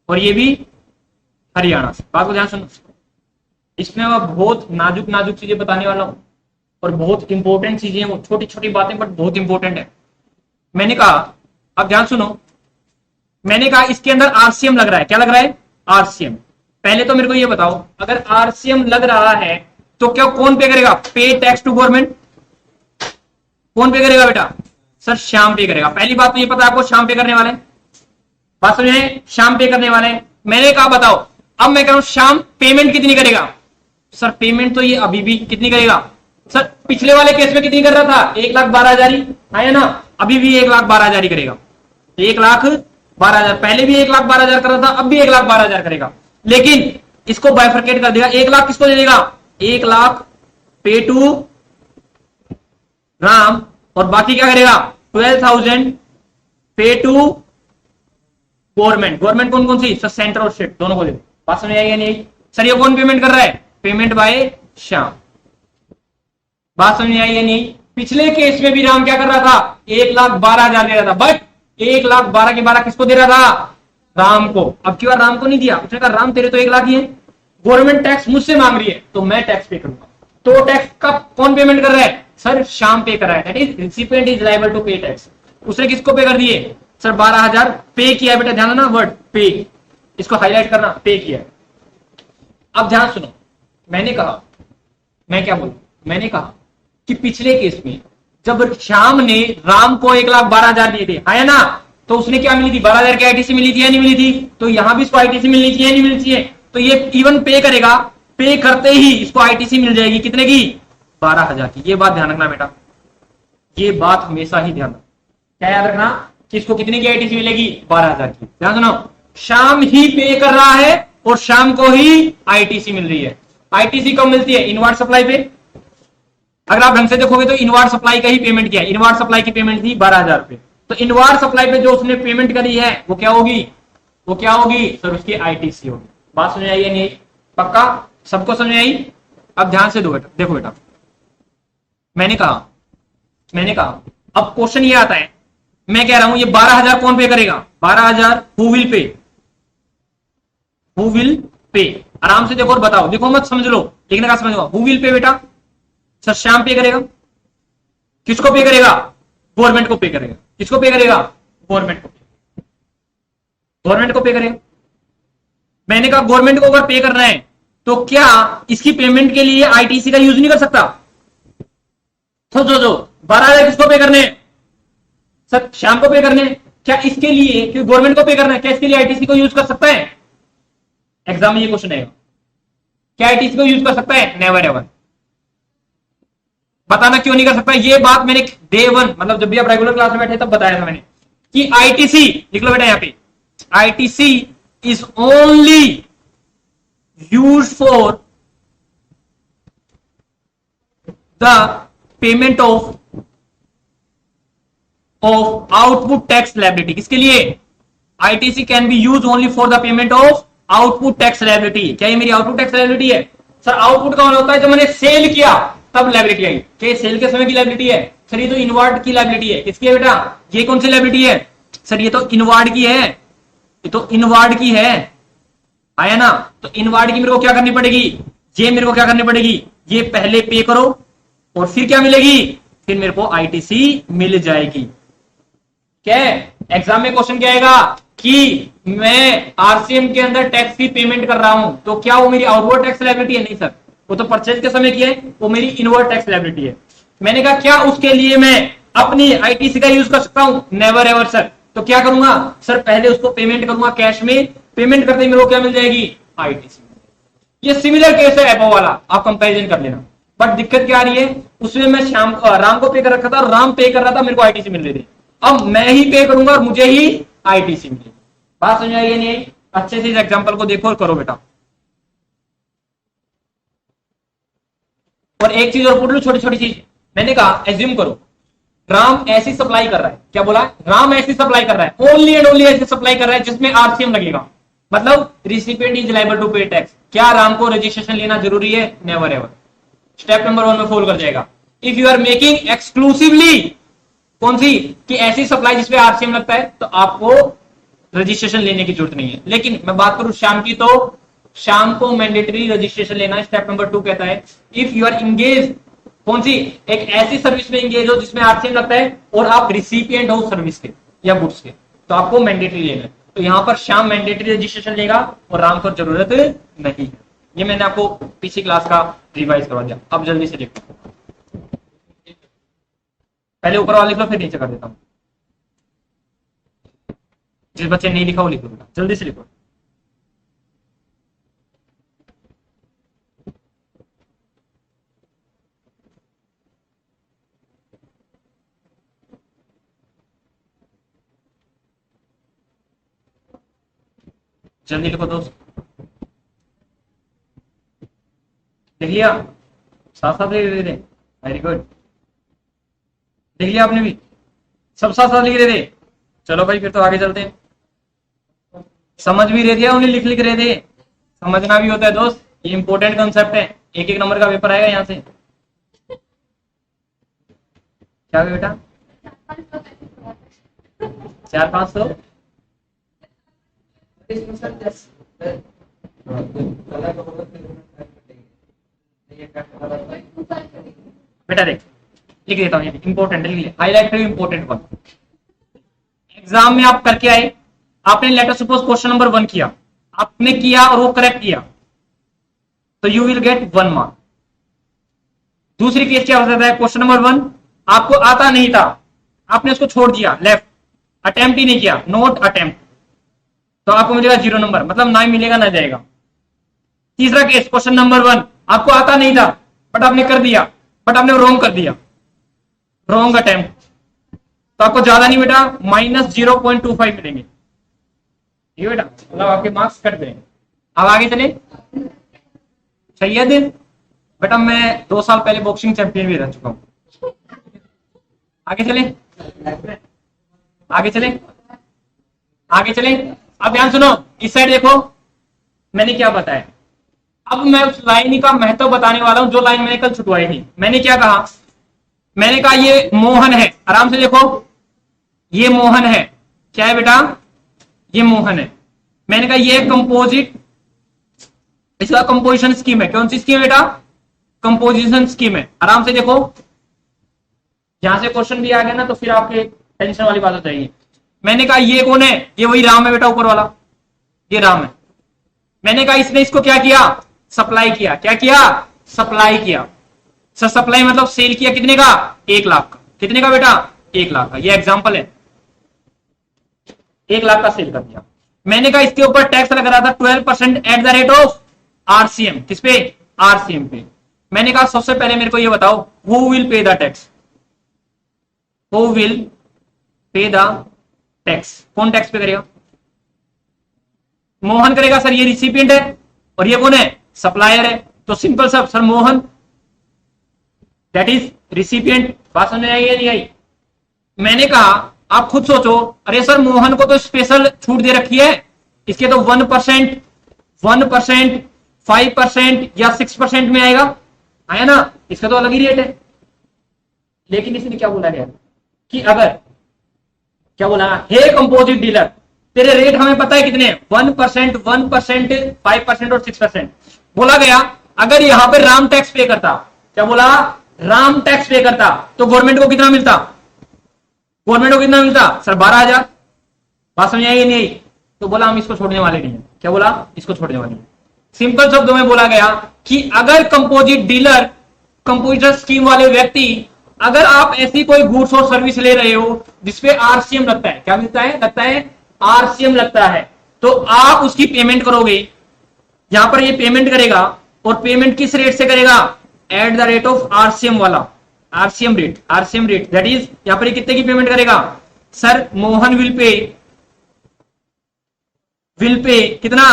और ये भी हरियाणा से। बात को ध्यान सुनो, इसमें मैं बहुत नाजुक नाजुक चीजें बताने वाला हूं और बहुत इंपॉर्टेंट चीजें हैं, वो छोटी छोटी बातें बट बहुत इंपॉर्टेंट है। मैंने कहा अब ध्यान सुनो, मैंने कहा इसके अंदर आरसीएम लग रहा है। क्या लग रहा है? आरसीएम। पहले तो मेरे को ये बताओ, अगर आरसीएम लग रहा है तो क्या कौन पे करेगा? पे टैक्स टू गवर्नमेंट। कौन पे करेगा बेटा? सर श्याम पे करेगा। पहली बात तो ये पता है आपको, श्याम पे करने वाले। बात समझे? श्याम पे करने वाले। मैंने कहा बताओ, अब मैं कह रहा हूं श्याम पेमेंट कितनी करेगा? सर पेमेंट तो ये अभी भी कितनी करेगा? सर पिछले वाले केस में कितनी कर रहा था? 1,12,000 ही है ना, अभी भी 1,12,000 ही करेगा। 1,12,000 पहले भी 1,12,000 कर रहा था, अब भी 1,12,000 करेगा। लेकिन इसको बाइफरकेट कर देगा। 1 लाख किसको दे देगा? 1 लाख पे टू राम और बाकी क्या करेगा? 12,000 पे टू गवर्नमेंट। गवर्नमेंट कौन कौन सी? सर सेंटर और स्टेट दोनों को दे दो। बात समझ आएगी नहीं? सर ये कौन पेमेंट कर रहा है? Payment by Shyam. बात समझ आई या नहीं? पिछले केस में भी राम क्या कर रहा था? 1,12,000 दे रहा था, बट 1,12,000 के 12 किसको दे रहा था? राम को। अब क्यों राम को नहीं दिया? उसने कहा राम तेरे तो 1 लाख ही है, गवर्नमेंट टैक्स मुझसे मांग रही है तो मैं टैक्स पे करूंगा। तो टैक्स का कौन पेमेंट कर रहा है? सर श्याम पे कर रहा है, that is recipient is liable to pay tax. उसने किसको पे कर दिए? सर 12,000 पे किया बेटा, ध्यान ना वर्ड पे, इसको हाईलाइट करना, पे किया। अब ध्यान सुनो, मैंने कहा, मैं क्या बोलूं, मैंने कहा कि पिछले केस में जब श्याम ने राम को 1,12,000 दिए थे, है ना, तो उसने क्या मिली थी? 12,000 की आईटीसी मिली थी या नहीं मिली थी? तो यहां भी इसको आईटीसी मिलनी चाहिए नहीं मिलनी चाहिए? तो ये इवन पे करेगा, पे करते ही इसको आईटीसी मिल जाएगी कितने की? 12,000 की। ये बात ध्यान रखना बेटा, ये बात हमेशा ही ध्यान रखना। क्या याद रखना कि इसको कितने की आईटीसी मिलेगी? 12,000 की। ध्यान सुनो, श्याम ही पे कर रहा है और शाम को ही आईटीसी मिल रही है। आईटीसी कब मिलती है? इनवर्ड सप्लाई पे। अगर आप ढंग से देखोगे तो इनवर्ड सप्लाई का ही पेमेंट किया, इनवर्ड सप्लाई की पेमेंट थी 12,000 पे। तो इनवर्ड सप्लाई पे जो उसने पेमेंट करी है वो क्या होगी? वो क्या होगी सर, उसकी आईटीसी होगी। बात समझ आई है नहीं? पक्का सबको समझ आई? अब ध्यान से दो बेटा, देखो बेटा, मैंने कहा अब क्वेश्चन ये आता है, मैं कह रहा हूं ये 12,000 कौन पे करेगा? 12,000 हु विल पे? आराम से देखो और बताओ, देखो मत समझ लो, लिखने का समझ लो। हु विल पे बेटा? सर श्याम पे करेगा। किसको पे करेगा? गवर्नमेंट को पे करेगा। किसको पे करेगा? गवर्नमेंट को पे करेगा। मैंने कहा गवर्नमेंट को अगर पे करना है तो क्या इसकी पेमेंट के लिए आईटीसी का यूज नहीं कर सकता? तो जो 12,000 किसको पे करने हैं? सर श्याम को पे करने हैं। क्या इसके लिए गवर्नमेंट को पे करना है, क्या इसके लिए आईटीसी को यूज कर सकता है? एग्जाम में ये क्वेश्चन आएगा, क्या आईटीसी को यूज कर सकता है? Never ever. बताना क्यों नहीं कर सकता? ये बात मैंने डे 1 मतलब जब भी आप रेगुलर क्लास में बैठे तब बताया था मैंने कि आईटीसी, लिख लो बेटा यहां पे, ITC is only use for the payment of output tax liability. किसके लिए? ITC can be use only for the payment of output tax liability. क्या ये मेरी आउटपुट टैक्स लायबिलिटी है? सर आउटपुट का मतलब होता है जब मैंने सेल किया तब लायबिलिटी आई। क्या सेल के समय की लायबिलिटी है? सर ये तो इनवार्ड की लायबिलिटी है। किसकी है बेटा? ये कौन सी लायबिलिटी है? सर ये तो इनवार्ड की है, ये तो इनवार्ड की है, आया ना? तो इनवार्ड की मेरे को क्या करनी पड़ेगी? ये मेरे को क्या करनी पड़ेगी? ये पहले पे करो और फिर क्या मिलेगी? फिर मेरे को आईटीसी मिल जाएगी। क्या एग्जाम में क्वेश्चन क्या आएगा कि मैं आरसीएम के अंदर टैक्स की पेमेंट कर रहा हूं तो क्या वो मेरी आउटवर्ड टैक्स लायबिलिटी है? नहीं सर, वो तो परचेज के समय की है, वो मेरी इनवर्ड टैक्स लायबिलिटी है। मैंने कहा क्या उसके लिए मैं अपनी आईटीसी का यूज कर सकता हूं? Never ever sir. तो क्या करूंगा सर? पहले उसको पेमेंट करूंगा कैश में, पेमेंट करते ही मेरे को क्या मिल जाएगी? आईटीसी। ये सिमिलर केस है एबो वाला, आप कंपैरिजन कर लेना। बट दिक्कत क्या आ रही है, उसमें मैं राम को पे कर रखा था, राम पे कर रहा था, मेरे को आईटीसी मिल रही थी। अब मैं ही पे करूंगा और मुझे ही आईटीसी मिलेगी। बात समझ आई नहीं? अच्छे से इस एग्जांपल को देखो और करो बेटा। और एक चीज और पूछ लो, छोटी छोटी चीज। मैंने कहा एज्यूम करो राम ऐसी सप्लाई कर रहा है, क्या बोला? राम ऐसी सप्लाई कर रहा है, ओनली एंड ओनली ऐसी सप्लाई कर रहा है जिसमें आरसीएम लगेगा, मतलब recipient is liable to pay tax. क्या राम को रजिस्ट्रेशन लेना जरूरी है? Never ever. स्टेप नंबर 1 में फॉलो कर जाएगा। If you are making exclusively कौन सी कि ऐसी सप्लाई जिसपे आरसीएम लगता है तो आपको रजिस्ट्रेशन लेने की जरूरत नहीं है। लेकिन मैं बात करूं शाम की, तो शाम को मैंडेटरी रजिस्ट्रेशन लेना है। स्टेप नंबर 2 कहता है इफ यू आर इंगेज कौन सी एक ऐसी सर्विस में इंगेज हो जिसमें आरसीएम लगता है और आप रिसिपिएंट हो सर्विस के या गुड्स के, तो आपको मैंडेटरी लेना है। तो यहां पर शाम मैंडेटरी रजिस्ट्रेशन लेगा और राम को जरूरत नहीं है। ये मैंने आपको पिछली क्लास का रिवाइज करवा दिया। अब जल्दी से देखो, पहले ऊपर वाला लिख लो फिर नीचे कर देता हूं। जिस बच्चे नहीं लिखा वो लिख लो बेटा, जल्दी से लिखो। जल्दी लिखो दोस्त। लिख लिया? साथ साथ लिख रहे थे, वेरी गुड। लिख लिया आपने भी? सब साथ साथ लिख रहे थे? चलो भाई फिर तो आगे चलते हैं। समझ भी रहे थे या उन्हें लिख लिख रहे थे? समझना भी होता है दोस्त, ये इंपॉर्टेंट कंसेप्ट है। एक नंबर का पेपर आएगा यहाँ से। क्या बेटा? 400-500? बेटा देख लिख देता हूँ, इंपॉर्टेंट लिख ले, हाईलाइट करिए इंपॉर्टेंट वन। एग्जाम में आप करके आए, आपने लेटर सपोज क्वेश्चन नंबर 1 किया, आपने किया और वो करेक्ट किया तो यू विल गेट 1 मार्क। दूसरी केस क्या हो सकता है, क्वेश्चन नंबर 1 आपको आता नहीं था, आपने उसको छोड़ दिया, लेफ्ट, अटेम्प्ट ही नहीं किया, नॉट अटेम्प्ट, तो आपको मिलेगा 0 नंबर, मतलब ना ही मिलेगा ना जाएगा। तीसरा केस, क्वेश्चन नंबर 1 आपको आता नहीं था बट आपने कर दिया, बट आपने रॉन्ग कर दिया, रॉन्ग अटेम्प्ट, तो आपको ज्यादा नहीं बेटा, -0.25 मिलेंगे। ये बेटा मतलब आपके मार्क्स कट गए। अब आगे चले, सैयद बेटा मैं 2 साल पहले बॉक्सिंग चैंपियन भी रह चुका हूं। आगे चले, आगे चले, आगे चले, अब ध्यान सुनो, इस साइड देखो मैंने क्या बताया। अब मैं उस लाइन का महत्व बताने वाला हूं जो लाइन मैंने कल छुटवाई थी। मैंने क्या कहा, मैंने कहा ये मोहन है, आराम से देखो, ये मोहन है। क्या है बेटा, ये मोहन है। मैंने कहा ये कंपोजिट, इसका कंपोजिशन स्कीम है। कौन सी स्कीम है बेटा, कंपोजिशन स्कीम है। आराम से देखो, यहां से क्वेश्चन भी आ गया ना तो फिर आपके टेंशन वाली बात हो जाएगी। मैंने कहा ये कौन है, ये वही राम है बेटा, ऊपर वाला, ये राम है। मैंने कहा इसने इसको क्या किया, सप्लाई किया। क्या किया, सप्लाई किया। सर सप्लाई मतलब सेल किया कितने का, 1 लाख का। कितने का बेटा, 1 लाख का। ये एग्जांपल है, 1 लाख का सेल कर दिया। मैंने कहा इसके ऊपर टैक्स लग रहा था 12% eight the rate of RCM. किस पे, आरसीएम पे। मैंने कहा सबसे पहले मेरे को ये बताओ, who will pay the tax, who will pay the tax. कौन टैक्स पे करेगा, मोहन करेगा। सर ये रिसिपिएंट है और ये कौन है, सप्लायर है। तो सिंपल सब, sir Mohan that is recipient. बात समझ में आई या नहीं आई। मैंने कहा आप खुद सोचो, अरे सर मोहन को तो स्पेशल छूट दे रखी है, इसके तो 1%, 1%, 5% या 6% में आएगा, आया ना, इसका तो अलग ही रेट है। लेकिन इसने क्या बोला गया कि अगर, क्या बोला, हे कंपोजिट डीलर, तेरे रेट हमें पता है कितने, 1%, 1%, 5% और 6%। बोला गया अगर यहां पर राम टैक्स पे करता, क्या बोला, राम टैक्स पे करता तो गवर्नमेंट को कितना मिलता, गवर्नमेंट को कितना मिलता, सर 12,000। बात समझ आई नहीं? तो बोला हम इसको छोड़ने वाले नहीं है। क्या बोला, इसको छोड़ने वाले नहीं। सिंपल शब्दों में बोला गया कि अगर कंपोजिट डीलर, कंपोजिट स्कीम वाले व्यक्ति, अगर आप ऐसी कोई गुड्स और सर्विस ले रहे हो जिसपे आरसीएम लगता है, क्या मिलता है, लगता है आरसीएम लगता है, तो आप उसकी पेमेंट करोगे। यहां पर ये पेमेंट करेगा और पेमेंट किस रेट से करेगा, at the rate of RCM वाला, RCM rate, RCM rate that is, यहां पर कितने की पेमेंट करेगा, सर मोहन विल पे कितना,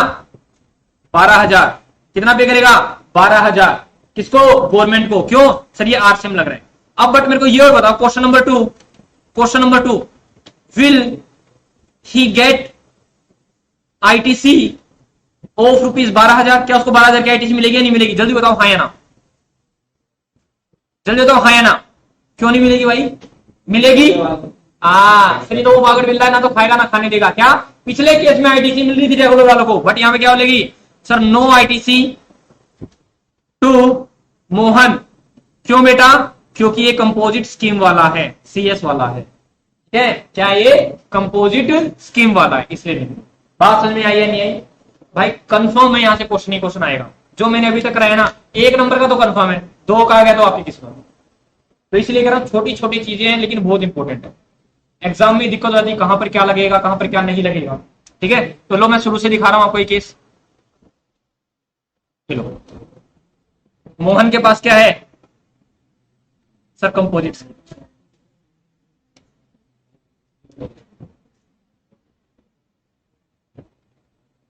12,000। कितना पे करेगा, 12,000। किसको, गवर्नमेंट को। क्यों, सर ये आरसीएम लग रहा है। अब बट मेरे को ये और बताओ, question number 2, question number 2, will he get ITC of ₹12,000। क्या उसको 12,000 की आईटीसी मिलेगी या नहीं मिलेगी, जल्दी बताओ हाँ या ना, जल्दी बताओ हाँ या ना। क्यों नहीं मिलेगी भाई, मिलेगी। फिर तो वो बागड़ मिल रहा है, ना तो खाएगा ना खाने देगा। क्या, पिछले केस में आईटीसी मिल रही थी रेगुलर वालों को, बट यहां पे क्या बोलेगी, sir no ITC to Mohan. क्यों बेटा, क्योंकि ये कंपोजिट स्कीम वाला है, सीएस वाला है। ठीक है, क्या ये कंपोजिट स्कीम वाला है, इसलिए नहीं। बात समझ में आई या नहीं आई भाई। कंफर्म है, यहां से क्वेश्चन ही क्वेश्चन आएगा। जो मैंने अभी तक कराया ना, 1 नंबर का तो कंफर्म है, 2 का आ गया तो आपकी किस्मत। तो इसलिए कह रहा हूं छोटी छोटी चीजें हैं लेकिन बहुत इंपॉर्टेंट है। एग्जाम में दिक्कत आती है, कहां पर क्या लगेगा, कहां पर क्या नहीं लगेगा। ठीक है, तो लो मैं शुरू से दिखा रहा हूं आपको एक केस। चलो, मोहन के पास क्या है, सर कंपोजिट।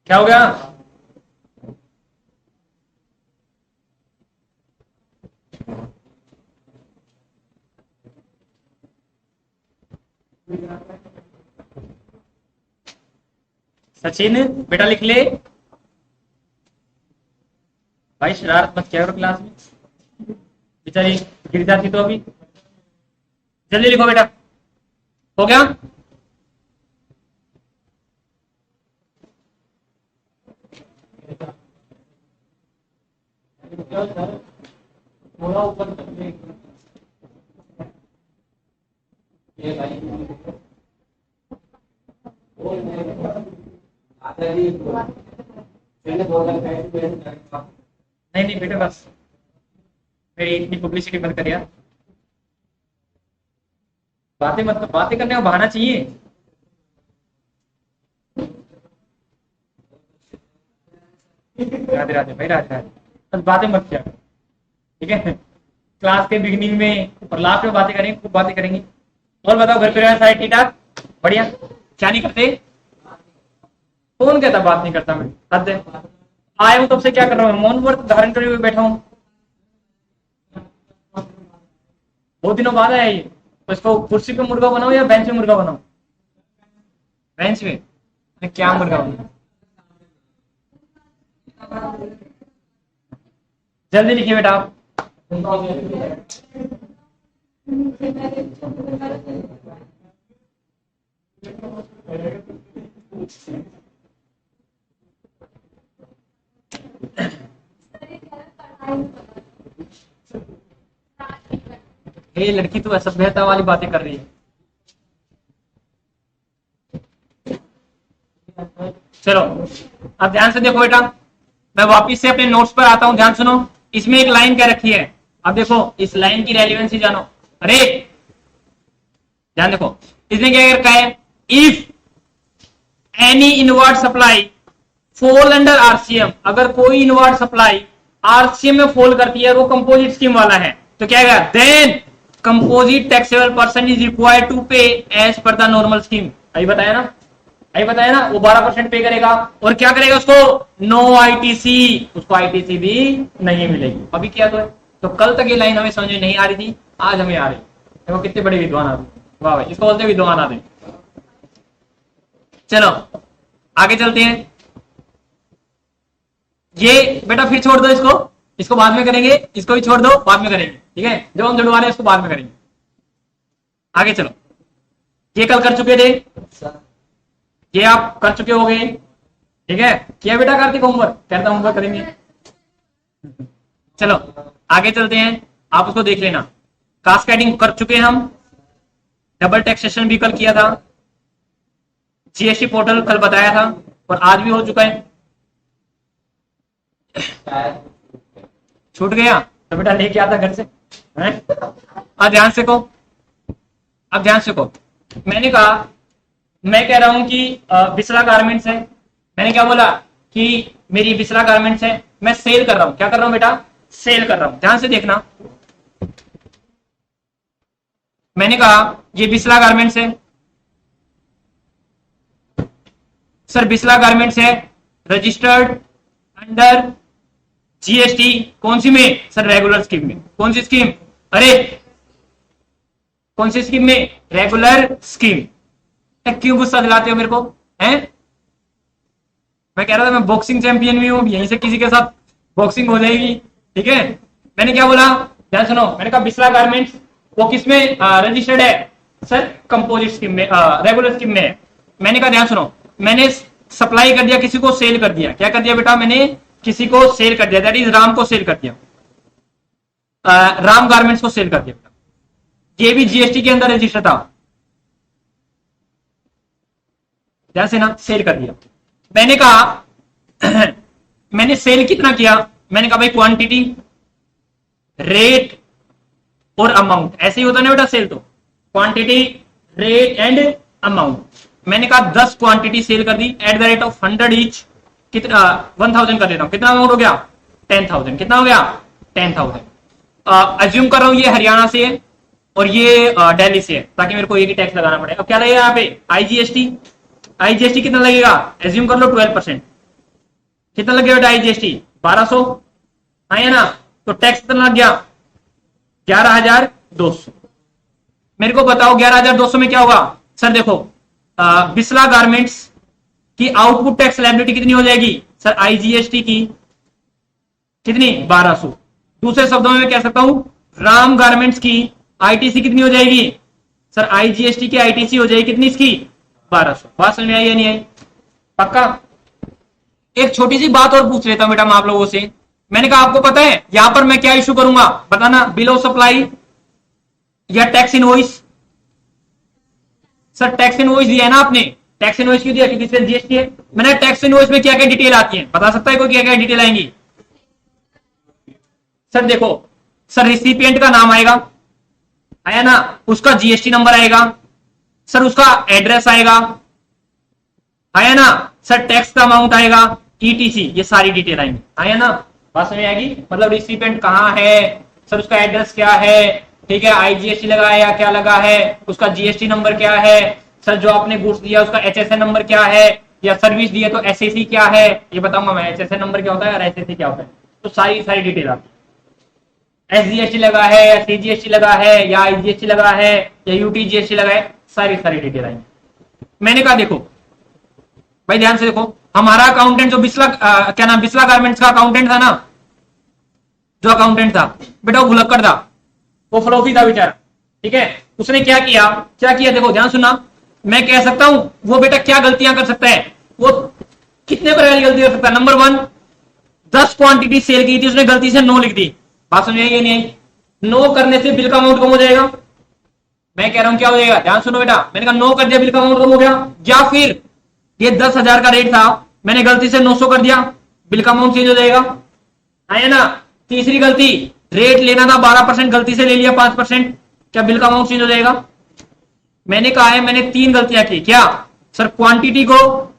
क्या हो गया, सचिन बेटा लिख ले भाई, शरारत मत किया करो क्लास में, बेचारी गिर जाती तो अभी। जल्दी लिखो बेटा, हो गया। थोड़ा ऊपर नहीं बेटा, बस मेरी इतनी पब्लिसिटी मत कर यार। बातें मतलब बातें करने का बहाना चाहिए। राधे राधे भाई, राधे राधे। बस बातें मत किया, ठीक है। क्लास के बिगिनिंग में और लास्ट में बातें करेंगे, खूब बातें करेंगे। और बताओ घर पे सारे ठीक ठाक, बढ़िया। क्या नहीं करते, कौन कहता बात नहीं करता, मैं हद है। आया हूं तब से क्या कर रहा हूँ, मौन व्रत धारण करे हुए बैठा हूँ। बहुत दिनों बाद आया ये, तो इसको कुर्सी पे मुर्गा बनाओ या बेंच पे मुर्गा बनाओ, बेंच पे। क्या मुर्गा बना? जल्दी लिखिए बेटा आप। ये लड़की तो असभ्यता वाली बातें कर रही है। चलो अब ध्यान से देखो बेटा, मैं वापिस से अपने नोट्स पर आता हूं, ध्यान सुनो। इसमें एक लाइन क्या रखी है, अब देखो इस लाइन की रेलिवेंसी जानो। अरे ध्यान देखो, इसने क्या रखा है, if any inward supply fall under RCM, अगर कोई इनवर्ट सप्लाई आरसीएम में फॉल करती है, वो कंपोजिट स्कीम वाला है, तो क्या है, then composite taxable person is required to pay as per the normal scheme. अभी बताया ना, अभी बताया ना, वो 12% पे करेगा और क्या करेगा, उसको नो आईटीसी, उसको आईटीसी भी नहीं मिलेगी। अभी क्या तो कल तक ये लाइन हमें समझ में नहीं आ रही थी, आज हमें आ रही। देखो कितने बड़े विद्वान आदमी, वाह भाई, इसको बोलते विद्वान आदमी। चलो आगे चलते हैं। ये बेटा फिर छोड़ दो इसको, इसको बाद में करेंगे, इसको भी छोड़ दो, बाद में करेंगे, ठीक है, जो हम जुड़वा रहे हैं उसको बाद में करेंगे। आगे चलो, ये कल कर चुके थे, ये आप कर चुके हो गए, ठीक है, किया बेटा कार्तिक होमवर्क, कहता होमवर्क करेंगे। चलो आगे चलते हैं, आप उसको देख लेना। कास्केडिंग कर चुके हम, डबल टैक्सेशन भी कल किया था, जीएसटी पोर्टल कल बताया था और आज भी हो चुका है। छूट गया तो बेटा लेके आता घर से, अब ध्यान से को, अब ध्यान से को, मैंने कहा, मैं कह रहा हूं कि बिस्ला गारमेंट्स है, मैंने क्या बोला कि मेरी बिस्ला गारमेंट्स है, मैं सेल कर रहा हूं, क्या कर रहा हूं बेटा, सेल कर रहा हूं। ध्यान से देखना, मैंने कहा ये बिस्ला गारमेंट्स है, सर बिस्ला गारमेंट्स है, रजिस्टर्ड अंडर जीएसटी, कौन सी में सर, रेगुलर स्कीम में। कौन सी स्कीम, अरे कौन सी स्कीम में, रेगुलर स्कीम। क्यों गुस्सा दिलाते हो मेरे को, हैं? मैं कह रहा था मैं बॉक्सिंग चैंपियन भी हूं, यहीं से किसी के साथ बॉक्सिंग हो जाएगी, ठीक है। मैंने क्या बोला, ध्यान सुनो, मैंने कहा बिस्ला गारमेंट्स वो किसमें रजिस्टर्ड है, सर कंपोजिट स्कीम में, रेगुलर स्कीम में है। मैंने कहा ध्यान सुनो, मैंने सप्लाई कर दिया, किसी को सेल कर दिया, क्या कर दिया बेटा, मैंने किसी को सेल कर दिया, दैट इज राम को सेल कर दिया, राम गारमेंट्स को सेल कर दिया, ये भी जीएसटी के अंदर रजिस्टर था, ध्यान से ना, सेल कर दिया। मैंने कहा मैंने सेल कितना किया, मैंने कहा भाई क्वांटिटी, रेट और अमाउंट, ऐसे ही होता ना बेटा सेल, तो क्वांटिटी, रेट एंड अमाउंट। मैंने कहा 10 क्वांटिटी सेल कर दी at the rate of 100 each, कितना 1000 कर देता हूं, कितना अमाउंट हो गया 10,000, कितना हो गया 10,000। अज्यूम कर रहा हूं ये हरियाणा से है और ये दिल्ली से है, ताकि मेरे को एक ही टैक्स लगाना पड़े। अब क्या लगेगा यहाँ पे, आईजीएसटी, आईजीएसटी कितना लगेगा, एज्यूम कर लो 12%, कितना लग गया आईजीएसटी 1200, हाँ या ना, तो टैक्स कितना लग गया 11,200। मेरे को बताओ 11,200 में क्या होगा, सर देखो बिस्ला गारमेंट्स की आउटपुट टैक्स लायबिलिटी कितनी हो जाएगी, सर आईजीएसटी की कितनी 1200। दूसरे शब्दों में मैं कह सकता हूं राम गारमेंट्स की आईटीसी कितनी हो जाएगी, सर आईजीएसटी की आईटीसी हो जाएगी कितनी, इसकी 1200। बात समझ में आई या नहीं आई, पक्का। एक छोटी सी बात और पूछ लेता हूं बेटा मैं आप लोगों से, मैंने कहा आपको पता है यहां पर मैं क्या इशू करूंगा, बताना, बिल ऑफ सप्लाई या tax invoice. Sir tax invoice दिया है ना आपने, टैक्स इनवॉइस क्यों दिया, क्योंकि इसमें जीएसटी है। मैंने टैक्स इनवॉइस में क्या क्या डिटेल आती है, बता सकता है कोई, क्या क्या डिटेल आएंगी। सर देखो, सर रिसिपिएंट का नाम आएगा, आया ना, उसका जीएसटी नंबर आएगा, सर उसका एड्रेस आएगा, आया ना, सर टैक्स का अमाउंट आएगा, ईटीसी, ये सारी डिटेल आएंगी, आया ना, बात समझ आएगी। मतलब रिसिपिएंट कहां है, सर उसका एड्रेस क्या है, ठीक है, आईजीएसटी लगा है या क्या लगा है, उसका जीएसटी नंबर क्या है, सर जो आपने गुड्स दिया उसका एचएसएन नंबर क्या है, या सर्विस दी है तो एसएसी क्या है, ये बताऊंगा मैं, एचएसएन नंबर क्या होता है और एसएसी क्या होता है, तो सारी सारी डिटेल आती है। एसजीएसटी लगा है या सीजीएसटी लगा है या आईजीएसटी लगा है या यूटीजीएसटी लगा है, सारी सारी डिटेल आएंगी। मैंने कहा देखो भाई ध्यान से देखो, हमारा अकाउंटेंट जो बिस्ला क्या नाम, बिस्ला गारमेंट्स का अकाउंटेंट था ना, जो अकाउंटेंट था बेटा, वो भुलक्कड़ था, वो फ्लोफी था बेचारा, ठीक है। उसने क्या किया, देखो ध्यान सुनना, मैं कह सकता हूं वो बेटा क्या गलतियां कर सकता है, वो कितने प्रकार की गलती कर सकता है। नंबर 1, 10 क्वांटिटी सेल की थी, उसने गलती से 9 लिख दी। बात समझ आई नहीं आई? 9 करने से बिल का अमाउंट कम हो जाएगा। मैं कह रहा हूं क्या हो जाएगा, ध्यान सुनो बेटा, मैंने कहा 9 कर दिया, बिल का अमाउंट कम हो गया। या फिर ये 10,000 का रेट था, मैंने गलती से 900 कर दिया, बिल का अमाउंट चेंज हो जाएगा, है ना। तीसरी गलती, रेट लेना था 12%, गलती से ले लिया 5%, क्या बिल का अमाउंट चेंज हो जाएगा? मैंने कहा है मैंने 3 गलतियां की। क्या सर? क्वांटिटी को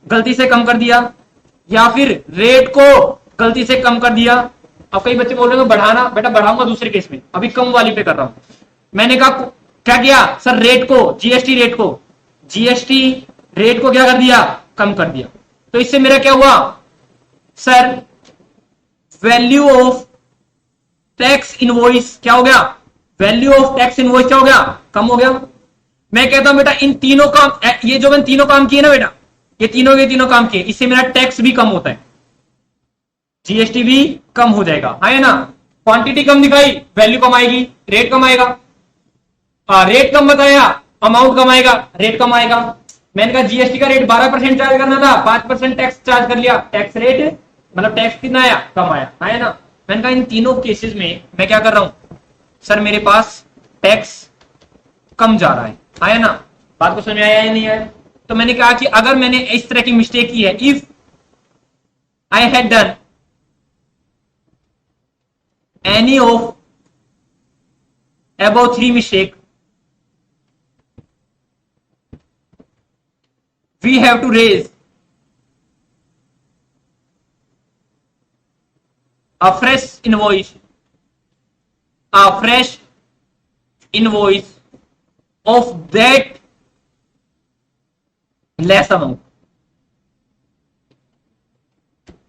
गलती से कम कर दिया, या फिर रेट को गलती से कम कर दिया। अब कई बच्चे बोल रहे हैं बढ़ाना, बेटा बढ़ाऊंगा दूसरे केस में, अभी कम वाली पे कर रहा हूं। मैंने कहा क्या किया सर, रेट को, जीएसटी रेट को क्या कर दिया, कम कर दिया। तो इससे मेरा क्या हुआ sir, value of tax invoice क्या हो गया, वैल्यू ऑफ टैक्स इनवॉइस क्या हो गया, कम हो गया। मैं कहता हूं बेटा इन तीनों काम, ये जो मैंने तीनों काम किए ना बेटा, ये तीनों काम किए, इससे मेरा टैक्स भी कम होता है, जीएसटी भी कम हो जाएगा, है ना। क्वांटिटी कम दिखाई, वैल्यू कम आएगी, रेट कम आएगा, रेट कम बताया, अमाउंट कम आएगा, रेट कम आएगा। मैंने कहा जीएसटी का रेट 12% चार्ज करना था, 5% टैक्स चार्ज कर लिया, टैक्स रेट मतलब टैक्स कितना आया, कम आया, है ना। मैंने कहा इन तीनों केसेस में मैं क्या कर रहा हूं सर, मेरे पास टैक्स कम जा रहा है ना। बात को समझ में आया या नहीं आया? तो मैंने कहा कि अगर मैंने इस तरह की मिस्टेक की है, if I had done any of above 3 mistake, we have to raise a fresh invoice of that less amount।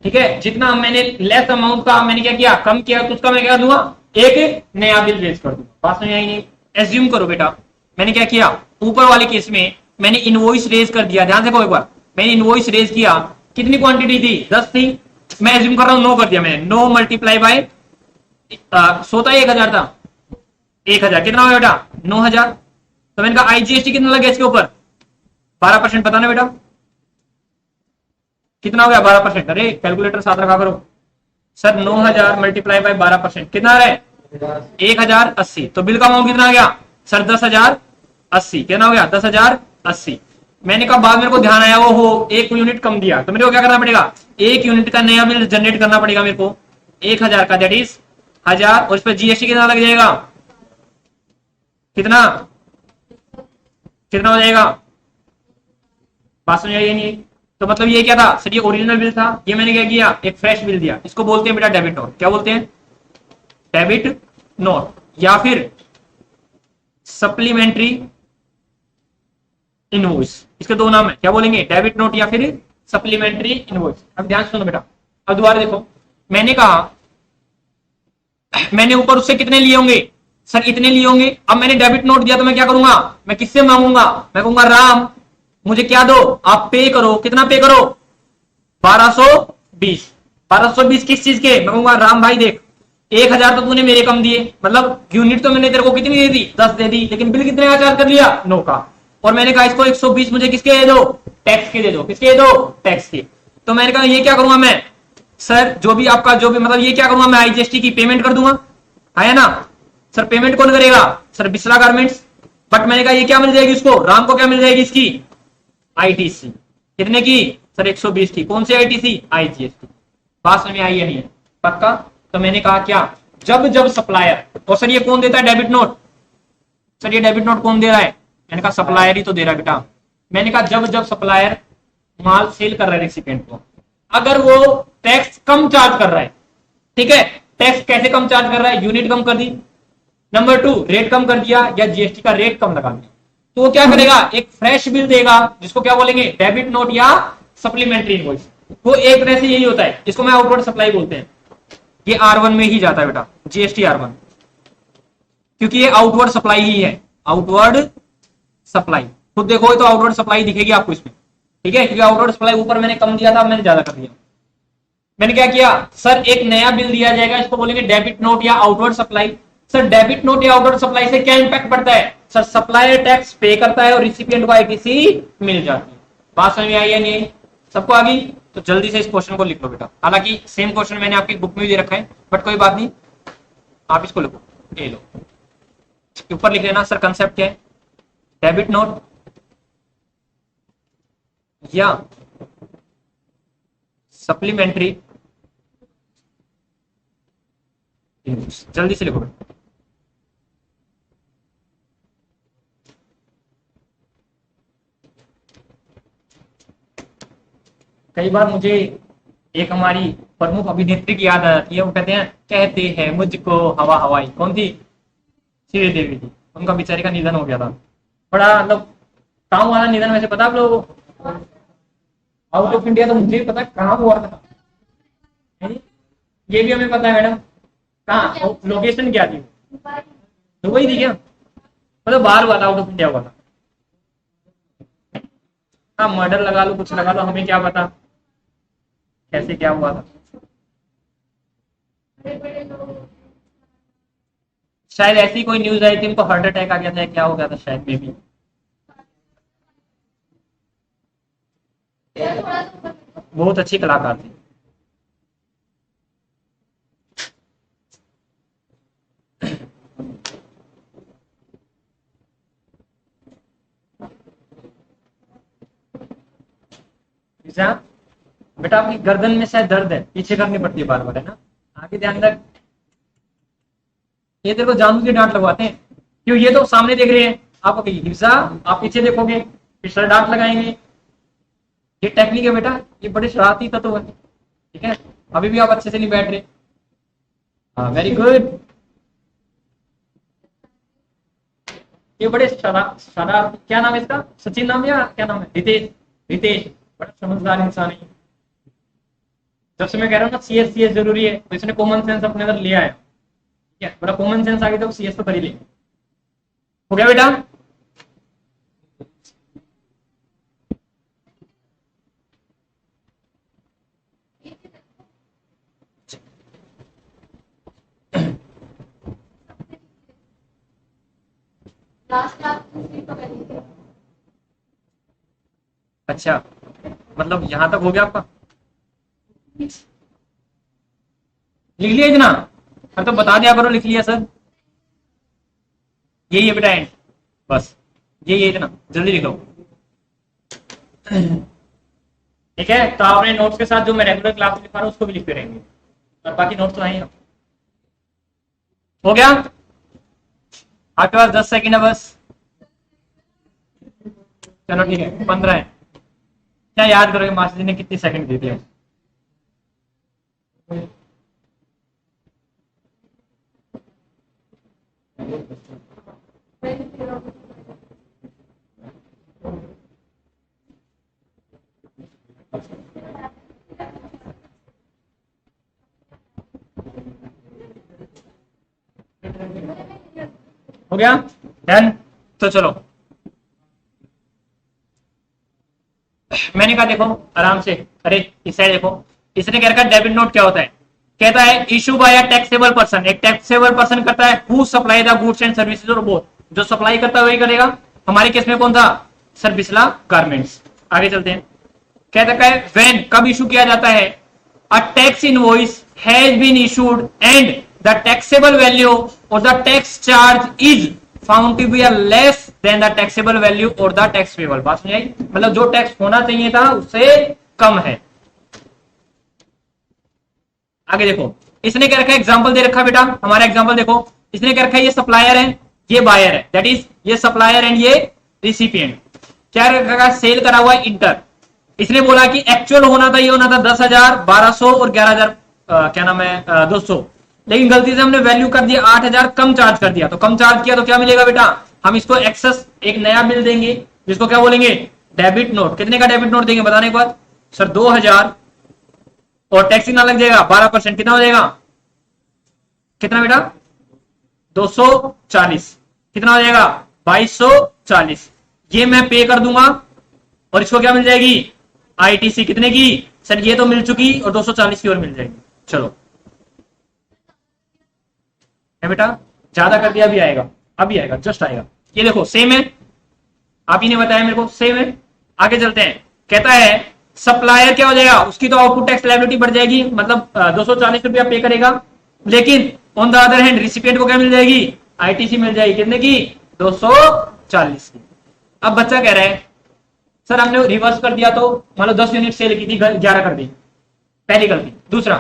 ठीक है, जितना मैंने लेस अमाउंट का मैंने क्या किया, कम किया, तो उसका मैं क्या दूंगा, एक नया बिल रेज कर दूंगा। बात समझ आई नहीं? एज्यूम करो बेटा, मैंने क्या किया, ऊपर वाले केस में मैंने इनवॉइस रेज कर दिया, ध्यान से कहो एक बार, मैंने इनवॉइस रेज किया, कितनी क्वांटिटी थी, 10 थी, मैं एज्यूम कर रहा हूं 9 कर दिया मैंने, 9 मल्टीप्लाई बाय 100 था, 1000 था, 1000 कितना हो बेटा, 9000। तो मैंने कहा आईजीएसटी कितना लगे इसके ऊपर, 12% पता ना बेटा, कितना हो गया 12%, अरे कैलकुलेटर साथ रखा करो सर, 9000 मल्टीप्लाई बाय 12% कितना है, 1080। तो बिल का अमाउंट कितना आ गया सर, 10,080। कितना हो गया, 10,080। मैंने कहा बाद मेरे को ध्यान आया, वो हो 1 यूनिट कम दिया, तो मेरे को क्या करना पड़ेगा, 1 यूनिट का नया बिल जनरेट करना पड़ेगा मेरे को, 1000 का, दैट इज 1000, और इस पर जीएसटी कितना लग जाएगा, कितना कितना हो जाएगा, बात समझ आई नहीं? तो मतलब ये क्या था सर, ये ओरिजिनल बिल था, ये मैंने क्या किया, एक फ्रेश बिल दिया, इसको बोलते हैं बेटा डेबिट नोट। क्या बोलते हैं, डेबिट नोट, या फिर सप्लीमेंट्री इनवॉइस, इसके 2 नाम है, क्या बोलेंगे, डेबिट नोट या फिर सप्लीमेंट्री इनवॉइस। अब ध्यान सुनो बेटा, अब दोबारा देखो, मैंने कहा मैंने ऊपर उससे कितने लिए होंगे सर, इतने लिए होंगे। अब मैंने डेबिट नोट दिया तो मैं क्या करूंगा, मैं किससे मांगूंगा, मैं कहूंगा राम मुझे क्या दो, आप पे करो, कितना पे करो, 1220। 1220 किस चीज के, मैं कहूंगा राम भाई देख 1000 तो तूने मेरे कम दिए, मतलब यूनिट तो मैंने तेरे को कितनी दे दी, 10 दे दी, लेकिन बिल कितने का चार्ज कर लिया, 9 का। और मैंने कहा इसको 120 मुझे किसके दे दो, टैक्स के दे दो, किसके दे दो, टैक्स के। तो मैंने कहा ये क्या करूंगा मैं सर, जो भी आपका जो भी मतलब ये क्या करूंगा मैं, आईजीएसटी की पेमेंट कर दूंगा, है ना। सर पेमेंट कौन करेगा सर, बिस्ला गारमेंट्स। बट मैंने कहा ये क्या मिल जाएगी इसको, राम को क्या मिल जाएगी इसकी, आईटीसी। कितने की सर, 120 की। कौन सी आईटीसी, आईजीएसटी। बात समझ में आई है नहीं है, पक्का। तो मैंने कहा क्या, जब जब सप्लायर, और सर ये कौन देता है डेबिट नोट, सर ये डेबिट नोट कौन दे रहा है, मैंने कहा सप्लायर ही तो दे रहा है बेटा। मैंने कहा जब जब सप्लायर माल सेल कर रहा है रेसिपिएंट को, अगर वो टैक्स कम चार्ज कर रहा है, ठीक है, टैक्स कैसे कम चार्ज कर रहा है, यूनिट कम कर दी, नंबर 2 रेट कम कर दिया, या जीएसटी का रेट कम लगा दिया, तो वो क्या करेगा, एक फ्रेश बिल देगा, जिसको क्या बोलेंगे, डेबिट नोट या सप्लीमेंट्री इनवॉइस। वो एक तरह से यही होता है, जिसको मैं आउटवर्ड सप्लाई बोलते हैं। ये R1 में ही जाता है बेटा, जीएसटी R1, क्योंकि ये आउटवर्ड सप्लाई ही है, आउटवर्ड सप्लाई। खुद देखो तो आउटवर्ड सप्लाई दिखेगी आपको इसमें, ठीक है, क्योंकि आउटवर्ड सप्लाई ऊपर मैंने कम दिया था, अब मैंने ज्यादा कर दिया। मैंने क्या किया सर, एक नया बिल दिया जाएगा, इसको बोलेंगे डेबिट नोट या outward supply. Sir debit note या आउटवर्ड सप्लाई से क्या इंपैक्ट पड़ता है सर, सप्लायर टैक्स पे करता है और रिसिपिएंट को आईटीसी मिल जाती है। बात समझ में आई या नहीं, सबको आ गई? तो जल्दी से इस क्वेश्चन को लिख लो बेटा, हालांकि सेम क्वेश्चन मैंने आपकी बुक में भी दे रखा है, बट कोई बात नहीं, आप इसको लिखो, ये लो ऊपर लिख लेना। सर कंसेप्ट क्या है, डेबिट नोट या सप्लीमेंट्री, जल्दी से लिखो। कई बार मुझे एक हमारी प्रमुख अभिनेत्री की याद आ जाती है, वो कहते हैं मुझको हवा हवाई, कौन थी? श्री देवी जी। उनका बेचारी का निधन हो गया था, बड़ा मतलब काम वाला निधन। वैसे पता आप लोगों को आउट ऑफ इंडिया तो मुझे भी पता कहाँ हुआ था, ये भी हमें पता है मैडम। कहाँ लोकेशन क्या थी? दुबई थी क्या? मतलब बाहर हुआ था, आउट ऑफ इंडिया हुआ था। हाँ मर्डर लगा लो, कुछ लगा लो, हमें क्या पता कैसे क्या हुआ था। शायद ऐसी कोई न्यूज आई थी, उनको हार्ट अटैक आ गया था, क्या हो गया था शायद में भी। बहुत अच्छी कलाकार थी। बेटा आपकी गर्दन में शायद दर्द है, पीछे करनी पड़ती है बार बार, है ना? आगे ध्यान रख। ये देखो जानबूझ के डांट लगवाते हैं, क्यों? ये तो सामने देख रहे हैं, आप हिफ्जा आप पीछे देखोगे, पिछला डांट लगाएंगे। ये टेक्निक है बेटा, ये बड़े शरारती तत्व है, ठीक है? अभी भी आप अच्छे से नहीं बैठ रहे। हाँ वेरी गुड। ये बड़े शरारती, क्या नाम है इसका? सचिन नाम या क्या नाम है? रितेश। रितेश बड़ा समझदार इंसान है। जब से मैं कह रहा हूँ ना सीएस जरूरी है, तो इसने कॉमन सेंस अपने अंदर लिया है, ठीक है? बड़ा कॉमन सेंस आ गया तो सीएस तो कर ही लेंगे। हो गया बेटा? अच्छा मतलब यहां तक हो गया आपका, लिख लिया इतना? अब तो बता दिया करो लिख लिया सर। यही है बेटा एंड, बस यही है, इतना जल्दी लिखो। ठीक है, तो आपने नोट्स के साथ जो मैं रेगुलर क्लास में लिखा रहा हूँ उसको भी लिखते रहेंगे, और बाकी नोट्स तो आए। हो गया? आपके पास 10 सेकंड है बस। चलो ठीक है, 15 है। क्या याद करोगे मास्टर जी ने कितनी सेकंड दी थी? हो गया डन? तो चलो मैंने कहा देखो आराम से, अरे इस साइड देखो, इसने कह रखा डेबिट नोट क्या होता है, कहता है issue bye a taxable person. एक टैक्सेबल पर्सन करता है who supply the goods and services, और बोथ, जो सप्लाई करता है वही करेगा। हमारे केस में कौन था सर? बिस्ला गारमेंट्स। आगे चलते हैं, कहता है व्हेन, कब इशू किया जाता है? A tax invoice has been issued and the taxable value or the tax charge is found to be less than the taxable value or the tax payable. बात समझ आई? मतलब जो टैक्स होना चाहिए था उससे कम है। आगे देखो, इसने क्या रखा है? एग्जांपल दे रखा बेटा, हमारा एग्जांपल देखो। इसने क्या रखा है? ये सप्लायर है, ये बायर है, दैट इज ये सप्लायर एंड ये रिसिपिएंट। क्या रखा? सेल करा हुआ है इंटर। इसने बोला कि एक्चुअल होना था, ये होना था 10,000, 1200 और 11,000 क्या नाम है 200, लेकिन गलती से हमने वैल्यू कर दिया 8,000 कम चार्ज कर दिया। तो कम चार्ज किया तो क्या मिलेगा बेटा? हम इसको एक्सेस एक नया बिल देंगे जिसको क्या बोलेंगे? Debit note. कितने का डेबिट नोट देंगे बताने के बाद? सर 2,000 और टैक्स कितना लग जाएगा? 12%। कितना हो जाएगा? कितना बेटा? 240। कितना हो जाएगा? 2240। ये मैं पे कर दूंगा और इसको क्या मिल जाएगी, आईटीसी कितने की, सर ये तो मिल चुकी और 240 की और मिल जाएगी। चलो है बेटा, ज्यादा कर दिया, अभी आएगा, अभी आएगा, जस्ट आएगा। ये देखो सेम है, आप ही ने बताया मेरे को, सेम है। आगे चलते हैं, कहता है सप्लायर क्या हो जाएगा, उसकी तो आउटपुट टैक्स लायबिलिटी बढ़ जाएगी, मतलब 240 रुपया पे करेगा, लेकिन on the other hand recipient को क्या मिल जाएगी, आईटीसी मिल जाएगी, कितने की, 240 की। अब बच्चा कह रहा है सर हमने रिवर्स कर दिया, तो मान लो 10 यूनिट सेल की थी, 11 कर दी, पहली गलती। दूसरा,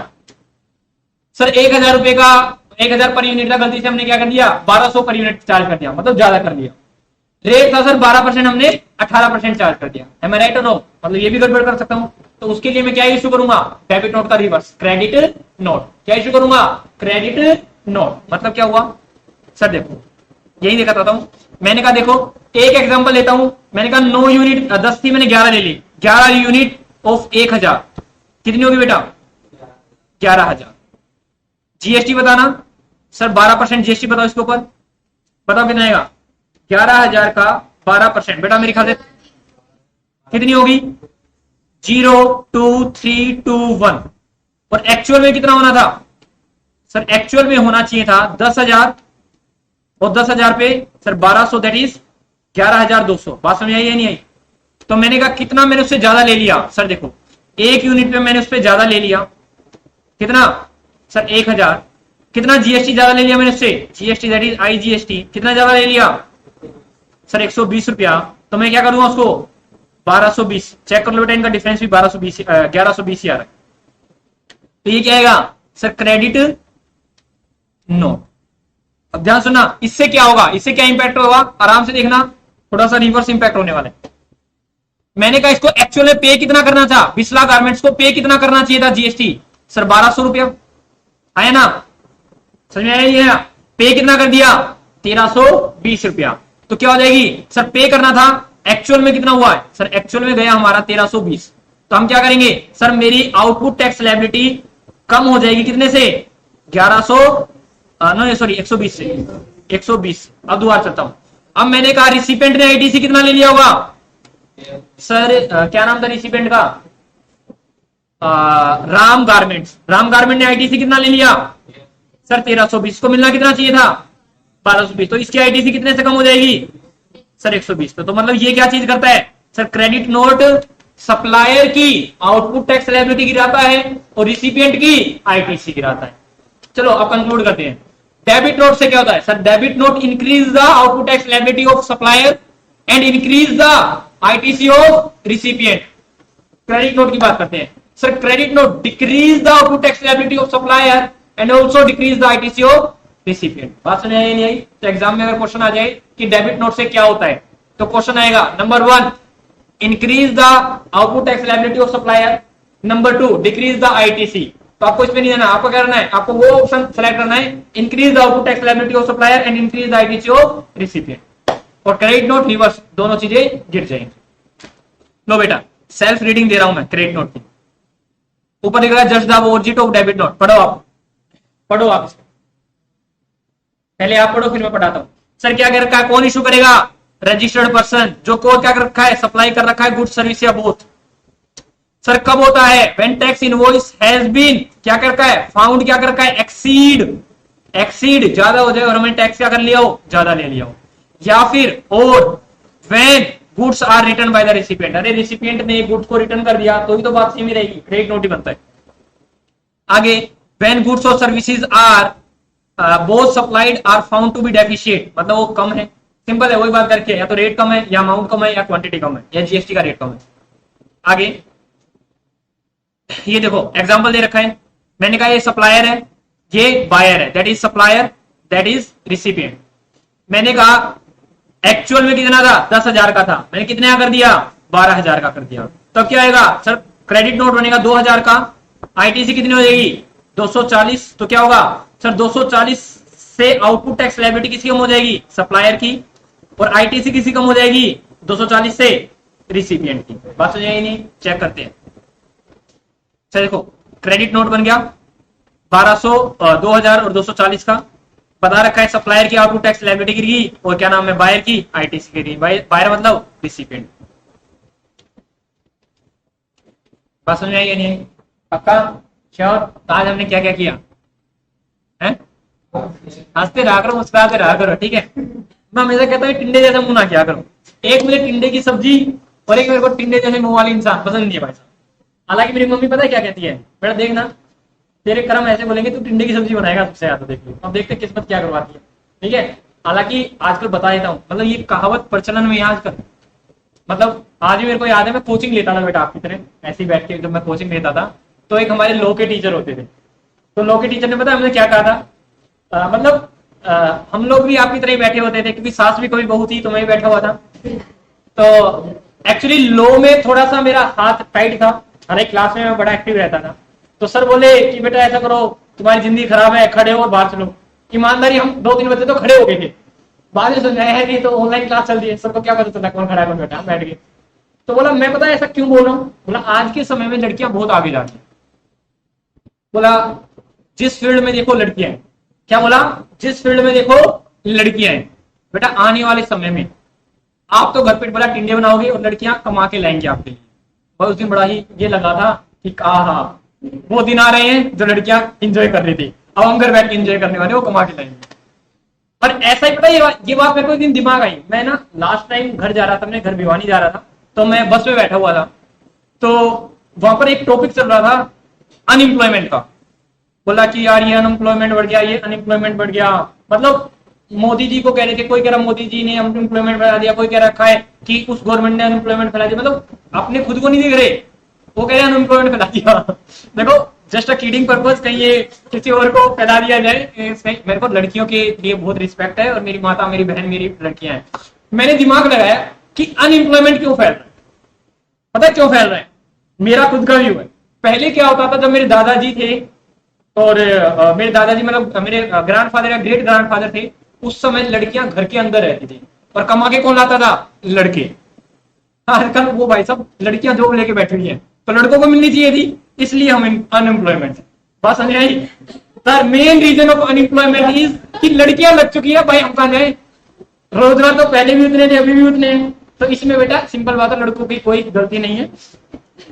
सर 1000 रुपए का, 1000 पर यूनिट का गलती से हमने क्या कर दिया, 1200 पर यूनिट चार्ज कर दिया, मतलब ज्यादा कर दिया। रेट था सर 12%, हमने 18% चार्ज कर दिया, है मैं राइट और नो, मतलब ये भी गड़बड़ कर सकता हूं। तो उसके लिए मैं क्या इशू करूंगा, डेबिट नोट का रिवर्स, क्रेडिट नोट। क्या इशू करूंगा, क्रेडिट नोट। मतलब क्या हुआ सर, देखो यही दिखाता हूं। मैंने कहा देखो एक एग्जांपल लेता हूं, मैंने कहा 9 यूनिट 10 थी, मैंने 11 ले ली, 11 यूनिट ऑफ 1000 कितनी होगी बेटा, 11000। जीएसटी बताना सर, 12% जीएसटी बताओ इसके ऊपर, बताओ कितना आएगा, 11000 का 12% बेटा मेरे ख्याल से कितनी होगी, 02321। और एक्चुअल में कितना होना था सर, एक्चुअल में होना चाहिए था 10,000, और 10,000 पे सर 1200, दैट इज 11,200। बात समझ आई या नहीं आई? तो मैंने कहा कितना मैंने उससे ज्यादा ले लिया, सर देखो एक यूनिट पे मैंने उससे ज्यादा ले लिया, कितना सर 1000। कितना जीएसटी ज्यादा ले लिया मैंने उससे, जीएसटी दैट इज आईजीएसटी, कितना ज्यादा ले लिया सर 120 रुपया। तो मैं क्या करूंगा उसको 1220, चेक कर लो बेटा, इनका डिफरेंस भी 1220 1120 ही आ रहा है। तो ये क्या आएगा सर, क्रेडिट नोट। अब ध्यान सुनना, इससे क्या होगा, इससे क्या इंपैक्ट होगा, आराम से देखना, थोड़ा सा रिवर्स इंपैक्ट होने वाला है। मैंने कहा इसको एक्चुअल में पे कितना करना था, बिस्ला गारमेंट्स को पे कितना करना चाहिए था जीएसटी, सर 1200 रुपया, है ना, समझ में आया? पे कितना कर दिया, 1320 रुपया। तो क्या हो जाएगी सर, पे करना था, एक्चुअल में कितना हुआ है सर, एक्चुअल में गया हमारा 1320। तो हम क्या करेंगे सर, मेरी आउटपुट टैक्स लायबिलिटी कम हो जाएगी कितने से, 120 से 120। अब दोबारा चलता हूं। अब मैंने कहा रिसिपेंट ने आईटीसी कितना ले लिया होगा सर, क्या नाम था रिसिपेंट का, राम गारमेंट्स। राम गारमेंट ने आईटीसी कितना ले लिया सर 1320, को मिलना कितना चाहिए था 1220। तो इसकी आईटीसी कितने से कम हो जाएगी सर 120। तो मतलब ये क्या चीज करता है सर, क्रेडिट नोट सप्लायर की आउटपुट टैक्स लायबिलिटी गिराता है और रिसिपिएंट की आईटीसी गिराता है। चलो अब कंक्लूड करते हैं। डेबिट नोट से क्या होता है sir, debit note increase the output tax liability of supplier and increase the ITC of recipient. Credit note की बात करते हैं sir, credit note decrease the output tax liability of supplier and also decrease the ITC of recipient. बात समझ आई नहीं आई? तो exam में अगर क्वेश्चन आ जाए कि डेबिट नोट से क्या होता है, तो क्वेश्चन आएगा number 1 increase the output tax liability of supplier, number 2 decrease the ITC. तो आपको इसमें नहीं जाना, आपको क्या करना है, आपको वो ऑप्शन सेलेक्ट करना है, increase the output tax liability of supplier and increase the ITC of recipient. और क्रेडिट नोट रिवर्स, दोनों चीजें गिर जाएंगी। लो बेटा सेल्फ रीडिंग दे रहा हूं मैं क्रेडिट नोट की, ऊपर लिख रहा है just the opposite of debit note. पढ़ो आप, पढ़ो आप इसको, पहले आप पढ़ो फिर मैं पढ़ाता हूं। सर क्या कर रखा है, कौन इशू करेगा, रजिस्टर्ड पर्सन, जो कोड क्या कर रखा है, सप्लाई कर रखा है, गुड सर्विस या बोथ। सर कब होता है, when tax invoice has been क्या कर रखा है, फाउंड क्या कर रखा है, एक्सीड, एक्सीड ज्यादा हो जाए और हमने टैक्स क्या कर लिया हो, ज्यादा ले लिया हो, या फिर और when goods are return by the recipient. अरे रिसिपिएंट ने गुड्स को रिटर्न कर दिया तो ही तो बात सेम ही रहेगी, क्रेडिट नोट ही बनता है। आगे व्हेन गुड्स और services are both supplied are found to be deficient, मतलब वो कम है, सिंपल है, वही बात करके, या तो रेट कम है या अमाउंट कम है या क्वांटिटी कम है या जीएसटी का रेट कम है। आगे ये देखो एग्जांपल दे रखा है, मैंने कहा ये सप्लायर है, ये बायर है, that is supplier, that is recipient. मैंने कहा एक्चुअल में कितना था, 10,000 का था, मैंने कितने का कर दिया, 12,000 का कर दिया। तब क्या आएगा सर, क्रेडिट नोट बनेगा 2,000 का, आईटीसी कितनी हो जाएगी 240। तो क्या होगा सर, 240 से आउटपुट टैक्स लायबिलिटी किसकी कम हो जाएगी, सप्लायर की, और आईटीसी किसी कम हो जाएगी 240 से रिसिपिएंट की। बात समझ आई नहीं? चेक करते हैं। सर देखो क्रेडिट नोट बन गया 1200, 2000 और 240 का, बता रखा है सप्लायर की आउटपुट टैक्स लायबिलिटी गिरी और क्या नाम है, बायर की आईटीसी गिरी, बायर मतलब रिसिपिएंट। बात समझ में आई या नहीं आई? पक्का श्योर? तो आज हमने क्या क्या किया है? हंसते रहा करो, मुस्कुराते रहा करो, ठीक है? मैं हमेशा कहता हूँ टिंडे जैसा मुंह ना किया करो। एक मुझे टिंडे की सब्जी और एक मेरे को टिंडे जैसे मुंह वाली इंसान पसंद नहीं है भाई साहब। हालांकि मेरी मम्मी पता है क्या कहती है, बेटा देखना तेरे कर्म ऐसे बोलेंगे तू टिंडे की सब्जी बनाएगा सबसे ज्यादा, देख लो अब देखते किस्मत क्या करवाती है, ठीक है? हालांकि आजकल बता देता हूँ, मतलब ये कहावत प्रचलन में है आजकल। मतलब आज भी मेरे को याद है, मैं कोचिंग लेता था बेटा आपकी तरह, ऐसे ही बैठ के जब मैं कोचिंग लेता था तो एक हमारे लॉ के टीचर होते थे। तो लॉ के टीचर ने पता हमने क्या कहा था, मतलब हम लोग भी आपकी तरह ही बैठे होते थे, क्योंकि सास भी कभी बहू थी तो मैं भी बैठा हुआ था। तो एक्चुअली लॉ में थोड़ा सा मेरा हाथ टाइट था, हर एक क्लास में मैं बड़ा एक्टिव रहता था। तो सर बोले कि बेटा ऐसा करो, तुम्हारी जिंदगी खराब है, खड़े हो और बाहर चलो। ईमानदारी हम 2-3 बच्चे तो खड़े हो गए थे, बाद में समझाया है कि तो ऑनलाइन क्लास चल रही है, सबको क्या पता चला कौन खड़ा है कौन बैठा, बैठ गए। तो बोला मैं पता ऐसा क्यों बोल रहा हूँ, बोला आज के समय में लड़कियां बहुत आगे जा रही है। बोला जिस फील्ड में देखो लड़कियां हैं, क्या बोला, जिस फील्ड में देखो लड़कियां हैं बेटा, आने वाले समय में आप तो घर पे बड़ा टिंडे बनाओगे और लड़कियां कमा के लाएंगे आपके लिए। और उस दिन बड़ा ही ये लगा था कि आहा वो दिन आ रहे हैं जो लड़कियां एंजॉय कर रही थी, अब हम घर बैठ के एंजॉय करने वाले, वो कमा के लाएंगे। और ऐसा ही पता ये बात मेरे को एक दिन दिमाग आई। मैं ना लास्ट टाइम घर जा रहा था, अपने घर भिवानी जा रहा था, तो मैं बस में बैठा हुआ था, तो वहां पर एक टॉपिक चल रहा था अनएम्प्लॉयमेंट का। बोला कि यार ये अनएम्प्लॉयमेंट बढ़ गया, ये अनएम्प्लॉयमेंट बढ़ गया। मतलब मोदी जी को कह रहे थे, कोई कह रहा मोदी जी ने अनएम्प्लॉयमेंट फैला दिया, कोई कह रखा है कि उस गवर्नमेंट ने अनएम्प्लॉयमेंट फैला दिया। मतलब अपने खुद को नहीं दिख रहे, वो कह रहे हैं अनएम्प्लॉयमेंट फैला दिया। देखो जस्ट अ किडिंग पर्पस, कहीं ये किसी और को फैला दिया जाए। मेरे को लड़कियों के लिए बहुत रिस्पेक्ट है और मेरी माता, मेरी बहन, मेरी लड़कियां हैं। मैंने दिमाग लगाया कि अनएम्प्लॉयमेंट क्यों फैल रहा है, पता है क्यों फैल रहा है? मेरा खुद का व्यू है। पहले क्या होता था, जब मेरे दादाजी थे और मेरे दादाजी मतलब मेरे ग्रैंडफादर या ग्रेट ग्रैंडफादर थे, उस समय लड़कियां घर के अंदर रहती थी और कमा के कौन लाता था? लड़के। आजकल वो भाई साहब लड़कियां जॉब लेके बैठी हुई है, तो लड़कों को मिलनी चाहिए थी, इसलिए हम अनएम्प्लॉयमेंट। बात समझ आई? The main reason of unemployment is कि लड़कियां लग चुकी है भाई, हम कहां जाए? रोजगार तो पहले भी उतने थे, अभी भी उतने हैं। तो इसमें बेटा सिंपल बात है, लड़कों की कोई गलती नहीं है।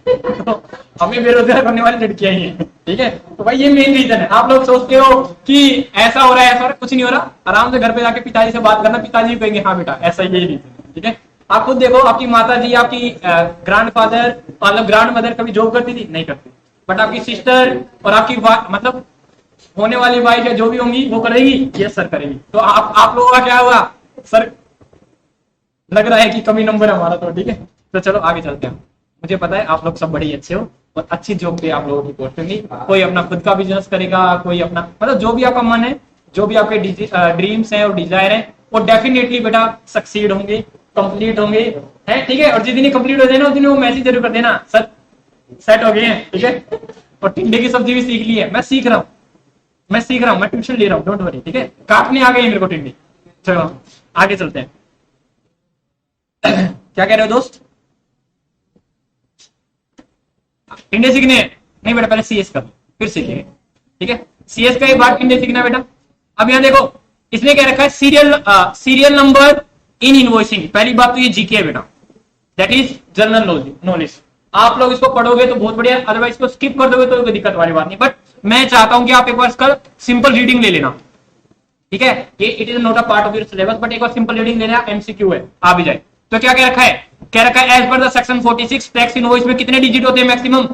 तो हमें बेरोजगार करने वाली लड़कियां ही हैं, ठीक है? तो भाई ये मेन रीजन है। आप लोग सोचते हो कि ऐसा हो रहा है, ऐसा हो रहा है, कुछ नहीं हो रहा। आराम से घर पे जाके पिताजी से बात करना, पिताजी कहेंगे हाँ बेटा ऐसा ही रीजन है, ठीक है? आप खुद देखो, आपकी माता जी, आपकी ग्रैंडफादर मतलब ग्रैंड मदर कभी जॉब करती थी? नहीं करती। बट आपकी सिस्टर और आपकी मतलब होने वाली वाइफ या जो भी होंगी वो करेगी, यस सर करेगी। तो आप लोगों का क्या हुआ सर? लग रहा है कि कमी नंबर है हमारा, तो ठीक है। तो चलो आगे चलते हैं। मुझे पता है आप लोग सब बड़े अच्छे हो और अच्छी जॉब पे आप लोगों की पोस्ट होंगी। कोई अपना खुद का बिजनेस करेगा, कोई अपना मतलब जो भी आपका मन है, जो भी आपके ड्रीम्स हैं और डिजायर है, वो डेफिनेटली बेटा सक्सीड होंगे, कंप्लीट होंगे, है ठीक है? और जिस दिन कंप्लीट हो जाए ना, उस दिन वो मैसेज जरूर कर देना, सर सेट हो गए हैं, ठीक है? और टिंडे की सब्जी भी सीख ली है, मैं सीख रहा हूँ, मैं ट्यूशन ले रहा हूँ, डोंट वरी, ठीक है? काटने आ गई मेरे को टिंडे। चलो आगे चलते हैं। क्या कह रहे हो दोस्त? टिंडे सीखने हैं? नहीं बेटा, पहले सीएस कर लो फिर सीखेंगे, ठीक है? सीएस का एक बार टिंडे सीखना बेटा। अब यहाँ देखो, इसने क्या रखा है? Serial number in invoicing. पहली बात तो ये जीके है बेटा, दैट इज जनरल नॉलेज। आप लोग इसको पढ़ोगे तो बहुत बढ़िया, अदरवाइज इसको स्किप कर दोगे तो कोई दिक्कत वाली बात नहीं। बट मैं चाहता हूं कि आप एक बार इसका सिंपल रीडिंग ले लेना, ठीक है? ये it is not a part of your syllabus, but एक बार सिंपल रीडिंग लेना, एमसीक्यू है, आ भी जाए। तो क्या क्या रखा है? क्या रखा है? As per the section 46 tax invoice में कितने डिजिट होते हैं? मैक्सिमम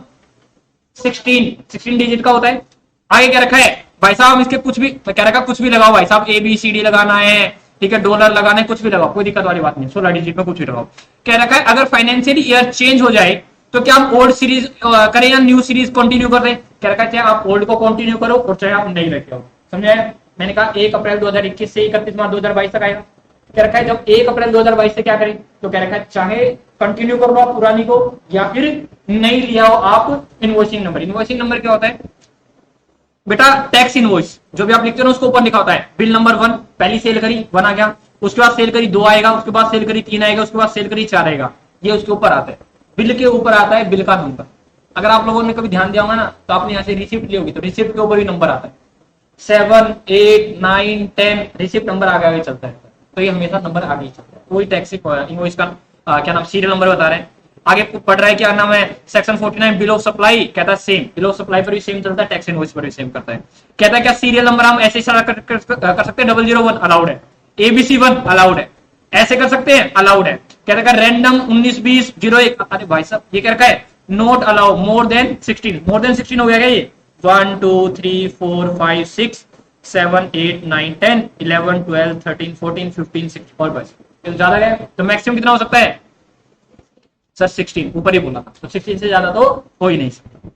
16 डिजिट का होता है। आगे क्या रखा है भाई साहब? इसके कुछ भी क्या रखा? कुछ भी लगाओ भाई साहब, ABCD लगाना है, ठीक है? डॉलर लगाना है, कुछ भी लगाओ, कोई दिक्कत वाली बात नहीं। 16 डिजिट में कुछ भी लगाओ। क्या रखा है? अगर फाइनेंशियल ईयर चेंज हो जाए तो क्या हम ओल्ड सीरीज करें या न्यू सीरीज कंटिन्यू कर दें? क्या रखा है? चाहे आप ओल्ड को कंटिन्यू करो और चाहे आप नई लेके आओ। समझ आया? मैंने कहा 1 अप्रैल 2021 से 31 मार्च 2022 तक आएगा। क्या रखा है? जब 1 अप्रैल 2022 से क्या करें? तो क्या रखा है? चाहे कंटिन्यू कर लो आप पुरानी को या फिर नई लिया हो आप इनवॉइसिंग नंबर। इनवॉइसिंग नंबर क्या होता है बेटा? टैक्स इनवॉइस जो भी आप लिखते हो उसको ऊपर लिखा होता है। बिल नंबर 1, पहली सेल करी 1 आ गया, उसके बाद सेल करी 2 आएगा, उसके बाद सेल करी 3 आएगा, उसके बाद सेल करी 4 आएगा। ये उसके ऊपर आता है, बिल के ऊपर आता है बिल का नंबर। अगर आप लोगों ने कभी ध्यान दिया होगा ना, तो आपने यहाँ से रिसिप्ट ली होगी तो रिसिप्ट के ऊपर भी नंबर आता है, 7, 8, 9, 10 रिसिप्ट नंबर आगे चलता है। तो ये हमेशा नंबर आगे ही चलता है। वही टैक्स इनवॉइस का क्या नाम, सीरियल नंबर बता रहे हैं। आगे पढ़ रहा है, क्या नाम है, सेक्शन 49 बिल ऑफ सप्लाई, कहता है सेम, बिल ऑफ सप्लाई पर भी सेम चलता है, टैक्स इनवॉइस पर भी सेम करता है। कहता है क्या सीरियल नंबर हम ऐसे इशारा कर सकते हैं, 001 अलाउड है, ABC1 अलाउड है, ऐसे कर सकते हैं, अलाउड है। कहता है रैंडम 19-20-01, अरे भाई साहब ये क्या रखा है, note allow more than 16, more than 16 हो गया क्या ये, 1 2 3 4 5 6 7 8 9 10 11 12 13 14 15 16 और बस ज्यादा गया, तो मैक्सिमम कितना हो सकता है सर 16, ऊपर ही बोला था, तो 16 से ज्यादा तो हो ही नहीं सकता।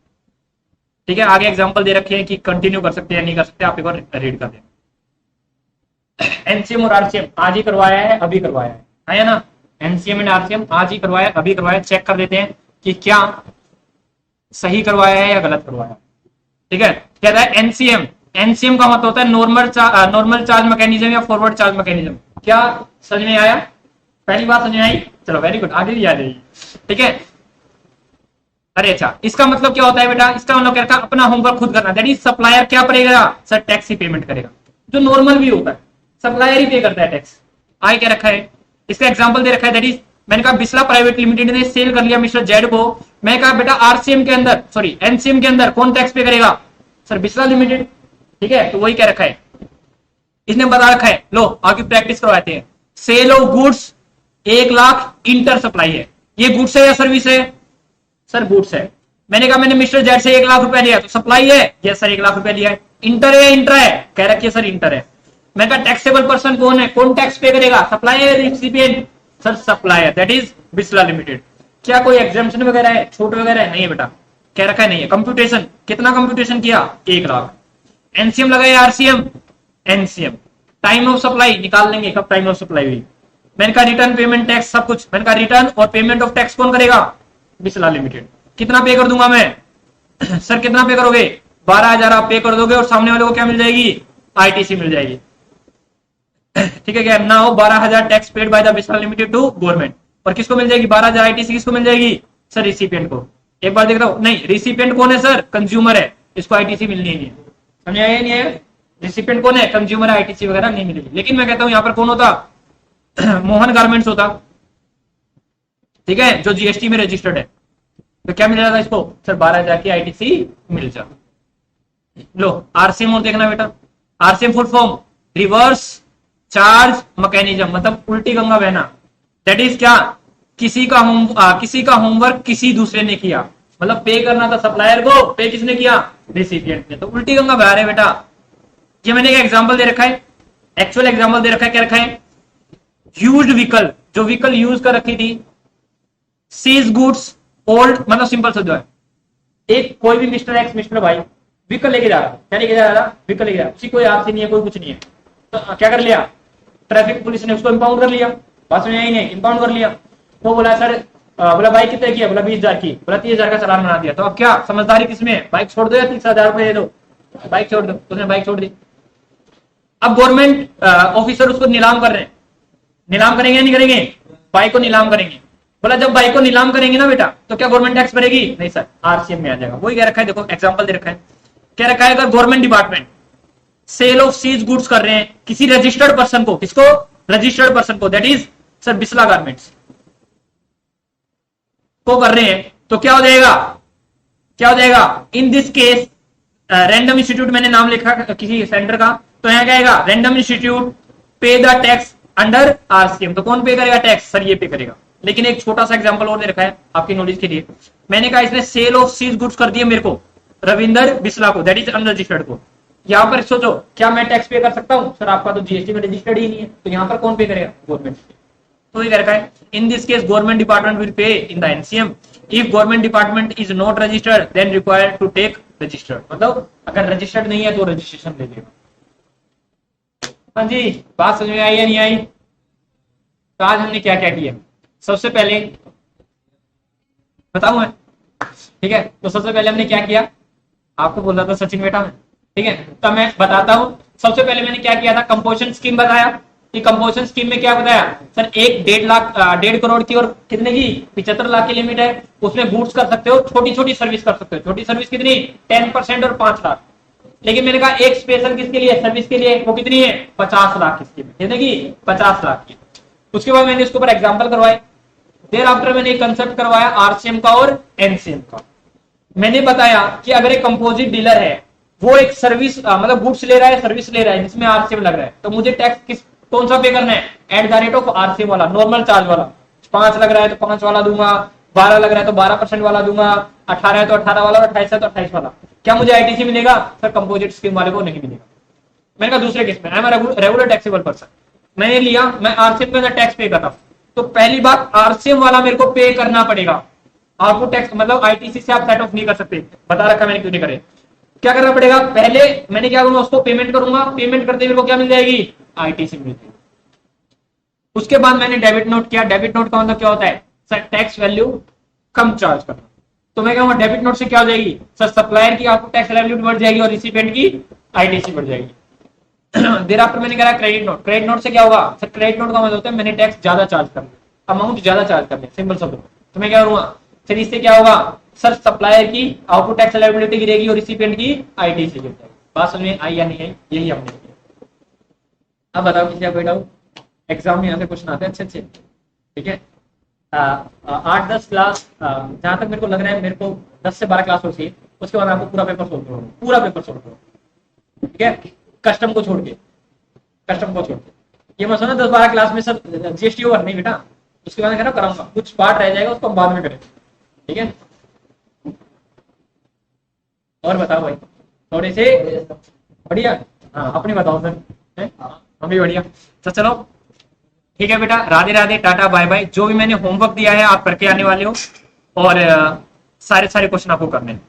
ठीक है, आगे एग्जांपल दे रखे हैं कि कंटिन्यू कर सकते हैं नहीं कर सकते, आप एक बार रीड कर दें। एनसीएम और आरसीएम आज ही करवाया है, अभी करवाया है ना, एनसीएम एंड आरसीएम आज ही करवाया, अभी करवाया, चेक कर लेते हैं कि क्या सही करवाया है या गलत करवाया है। ठीक है, कहता है एनसीएम, एनसीएम का मतलब होता है नॉर्मल चार्ज मैकेनिज्म या फॉरवर्ड चार्ज मैकेनिज्म। क्या समझ में आया, पहली बात समझ में आई, चलो वेरी गुड, आगे भी आ जाएगी। ठीक है, अरे अच्छा, इसका मतलब क्या होता है बेटा, इसका मतलब क्या था, अपना होमवर्क खुद करना, दैट इज सप्लायर क्या करेगा सर, टैक्स ही पेमेंट करेगा, जो नॉर्मल भी होता है, सप्लायर ही पे करता है टैक्स। आगे क्या रखा है, इसका एग्जांपल दे रखा है, दैट इज मैंने कहा बिस्ला प्राइवेट लिमिटेड ने सेल कर लिया मिस्टर जेड को, मैं कहा बेटा आरसीएम के अंदर, सॉरी एनसीएम के अंदर कौन टैक्स पे करेगा सर, बिस्ला लिमिटेड। ठीक है, तो वही क्या रखा है, इसने बता रखा है, लो आगे प्रैक्टिस करवाते हैं। Sale of goods 1 lakh inter supply है, ये गुड्स है या सर्विस है सर, गुड्स है। मैंने कहा मैंने मिस्टर जेड से 1 लाख रुपया लिया, तो सप्लाई है, यस सर 1 लाख रुपया लिया है। इंटर है या इंटर है, कह रखी है सर इंटर है। मैं कहा टैक्सेबल पर्सन कौन है, कौन टैक्स पे करेगा, supplier recipient sir, supplier that is Bisla limited. क्या कोई एग्जाम्पशन वगैरह है, छूट वगैरह है, नहीं है बेटा, कह रखा है नहीं है। कंप्यूटेशन कितना कंप्यूटेशन किया, 1 लाख। एनसीएम लगाया, RCM, NCM. Time of supply निकाल लेंगे, कब टाइम ऑफ सप्लाई हुई। मैंने कहा रिटर्न पेमेंट टैक्स सब कुछ, मैंने कहा रिटर्न और पेमेंट ऑफ टैक्स कौन करेगा, बिस्ला लिमिटेड। कितना पे कर दूंगा मैं सर, कितना पे करोगे, 12,000 आप पे कर दोगे और सामने वाले को क्या मिल जाएगी, आईटीसी मिल जाएगी। ठीक है, क्या ना हो 12,000 tax paid by the Bisla limited to government, और किसको मिल जाएगी 12,000 आईटीसी, किसको मिल जाएगी सर, रिसिपिएंट को। एक बार देख रहा हूं, नहीं रिसिपिएंट कौन है सर, कंज्यूमर है, इसको आईटीसी मिलनी नहीं है, समझ आया नहीं है। रिसिपिएंट कौन है, कंज्यूमर, आईटीसी वगैरह नहीं मिलेगी। लेकिन मैं कहता हूं यहां पर कौन होता मोहन गारमेंट्स होता, ठीक है, जो जीएसटी में रजिस्टर्ड है, तो क्या मिल रहा था इसको सर, 12,000 की आईटीसी मिल जाए। लो आरसीएम और देखना बेटा, RCM full form reverse charge mechanism, मतलब उल्टी गंगा बहना। दैट इज क्या, किसी का होमवर्क किसी दूसरे ने किया, मतलब पे करना था सप्लायर को, पे किसने किया, रिसिपिएंट ने, तो उल्टी गंगा बहा रहे बेटा। ये मैंने एक एग्जांपल दे रखा है, एक्चुअल एग्जांपल दे रखा है, क्या रखा है, यूज्ड व्हीकल, जो व्हीकल यूज कर रखी थी, सीज गुड्स ओल्ड, मतलब सिंपल शब्द है, एक कोई भी मिस्टर एक्स मिस्टर भाई व्हीकल लेके जा रहा है, क्या लेके जा रहा है, व्हीकल लेके जा रहा है, किसी कोई आपसी नहीं है, कोई कुछ नहीं है, तो क्या कर लिया, ट्रैफिक पुलिस ने उसको इंपाउंड कर लिया, बात में यही नहीं, इंपाउंड कर लिया। तो बोला सर, बोला बाइक कितने की है, बोला 20,000 की, बोला 30,000 का चालान बना दिया। तो अब क्या समझदारी किसमें, बाइक छोड़ दो या 30,000 रुपए दे दो, बाइक छोड़ दो, उसने बाइक छोड़ दी। अब गवर्नमेंट ऑफिसर उसको नीलाम कर रहे हैं, नीलाम करेंगे नहीं करेंगे, बाइक को नीलाम करेंगे। बोला जब बाइक को नीलाम करेंगे ना बेटा, तो क्या गवर्नमेंट टैक्स भरेगी, नहीं सर, आरसीएम में आ जाएगा। वही कह रखा है, देखो एग्जांपल दे रखा है, क्या रखा है, अगर government department sale of these goods कर रहे हैं किसी रजिस्टर्ड पर्सन को, किसको, रजिस्टर्ड पर्सन को, that is sir Bisla garments को कर रहे हैं, तो क्या हो जाएगा, क्या हो जाएगा, इन दिस केस रैंडम इंस्टीट्यूट, मैंने नाम लिखा किसी सेंटर का, तो यहां क्या आएगा, रैंडम इंस्टीट्यूट पे द टैक्स अंडर आरसीएम, तो कौन पे करेगा टैक्स सर, ये पे करेगा। लेकिन एक छोटा सा एग्जांपल और दे रखा है आपकी नॉलेज के लिए, मैंने कहा इसने सेल ऑफ सीज गुड्स कर दिए मेरे को, रविंदर बिस्ला को, दैट इज अनरजिस्टर्ड को। यहां पर सोचो क्या मैं टैक्स पे कर सकता हूं सर, आपका तो जीएसटी में रजिस्टर्ड ही नहीं है, तो यहां पर कौन पे करेगा, गवर्नमेंट। तो ये रखा है, in this case government department will pay in the NCM, if government department is not registered then required to take registered, मतलब अगर रजिस्टर्ड नहीं है तो रजिस्ट्रेशन ले लेगा। हाँ जी, बात समझ में आई या नहीं आई। तो आज हमने क्या क्या किया, सबसे पहले बताऊं मैं, ठीक है, तो सबसे पहले हमने क्या किया, आपको बोल रहा था सचिन बेटा में, ठीक है, तो मैं बताता हूं। सबसे पहले मैंने क्या किया था, कंपोजिशन स्कीम बताया, कि कंपोजिशन स्कीम में क्या बताया सर, एक 1.5 करोड़ की और कितने की 75 लाख की लिमिट है, उसमें गुड्स कर सकते हो, छोटी छोटी सर्विस कर सकते हो, छोटी सर्विस कितनी 10% और 5 लाख। लेकिन मैंने कहा एक स्पेशल किसके लिए, सर्विस के लिए, वो कितनी है 50 लाख की स्कीम, कितने की 50 लाख की। उसके बाद मैंने इसके ऊपर एग्जाम्पल करवाए, देर आफ्टर मैंने एक कंसेप्ट करवाया आरसीएम का और एनसीएम का। मैंने बताया कि अगर एक कंपोजिट डीलर है, वो एक सर्विस मतलब गुड्स ले रहा है, सर्विस ले रहा है जिसमें आरसीएम लग रहा है, तो मुझे टैक्स कौन सा पे करना है, eight the rate of RCM वाला, नॉर्मल चार्ज वाला। 5 लग रहा है तो 5 वाला दूंगा, 12 लग रहा है तो 12% वाला दूंगा, 18 है तो 18 वाला, 28 है तो 28 वाला। क्या मुझे आईटीसी मिलेगा सर? कंपोजिट स्कीम वाले को नहीं मिलेगा। मैंने कहा दूसरे केस में I am regular taxable person, मैंने लिया, मैं आरसीएम के अंदर टैक्स पे करता हूं, तो पहली बात आरसीएम वाला मेरे को पे करना पड़ेगा। आपको टैक्स मतलब आईटीसी से आप सेट ऑफ नहीं कर सकते, बता रखा मैंने क्यों नहीं करे। क्या करना पड़ेगा, पहले मैंने क्या करूंगा, उसको पेमेंट करूंगा, पेमेंट करते मेरे को क्या मिल जाएगी, आईटीसी मिल जाएगी। उसके बाद मैंने डेबिट नोट किया। डेबिट नोट का मतलब क्या होता है सर, टैक्स वैल्यू कम चार्ज करना। तो मैं कहूंगा डेबिट नोट से क्या हो जाएगी सर, सप्लायर की आपको टैक्स लायबिलिटी बढ़ जाएगी और रिसिपिएंट की आईटीसी बढ़ जाएगी। देर आफ्टर मैंने कहा क्रेडिट नोट। क्रेडिट नोट से क्या होगा सर, क्रेडिट नोट का मतलब होता है मैंने टैक्स ज्यादा चार्ज कर लिया, अमाउंट ज्यादा चार्ज कर लिया, सिंपल शब्द। तो मैं क्या करूंगा फिर, इससे क्या होगा सर, सप्लायर की आउटपुट टैक्स लायबिलिटी गिरेगी और रिसिपिएंट की आईटीसी गिर जाएगी। बात समझ में आई या नहीं आई, यही हमने किया। अब बताओ किसी का कोई डाउट? एग्जाम में यहाँ से क्वेश्चन आते हैं अच्छे अच्छे, ठीक है। 8-10 क्लास जहां तक मेरे को लग रहा है, मेरे को 10 से 12 क्लास हो चाहिए, उसके बाद आपको पूरा पेपर सोल्व करो, पूरा पेपर सोल्व करो, ठीक है। कस्टम को छोड़ के, कस्टम को छोड़ के। ये मत सुनो 10-12 क्लास में सर जीएसटी ओवर नहीं बेटा, उसके बाद मैं कराऊंगा, कुछ पार्ट रह जाएगा उसको हम बाद में करेंगे, ठीक है। और बताओ भाई थोड़े से बढ़िया। हाँ अपनी बताओ सर, हम भी बढ़िया। तो चलो ठीक है बेटा, Radhe Radhe, tata bye bye. जो भी मैंने होमवर्क दिया है आप करके आने वाले हो, और सारे क्वेश्चन आपको करने हैं।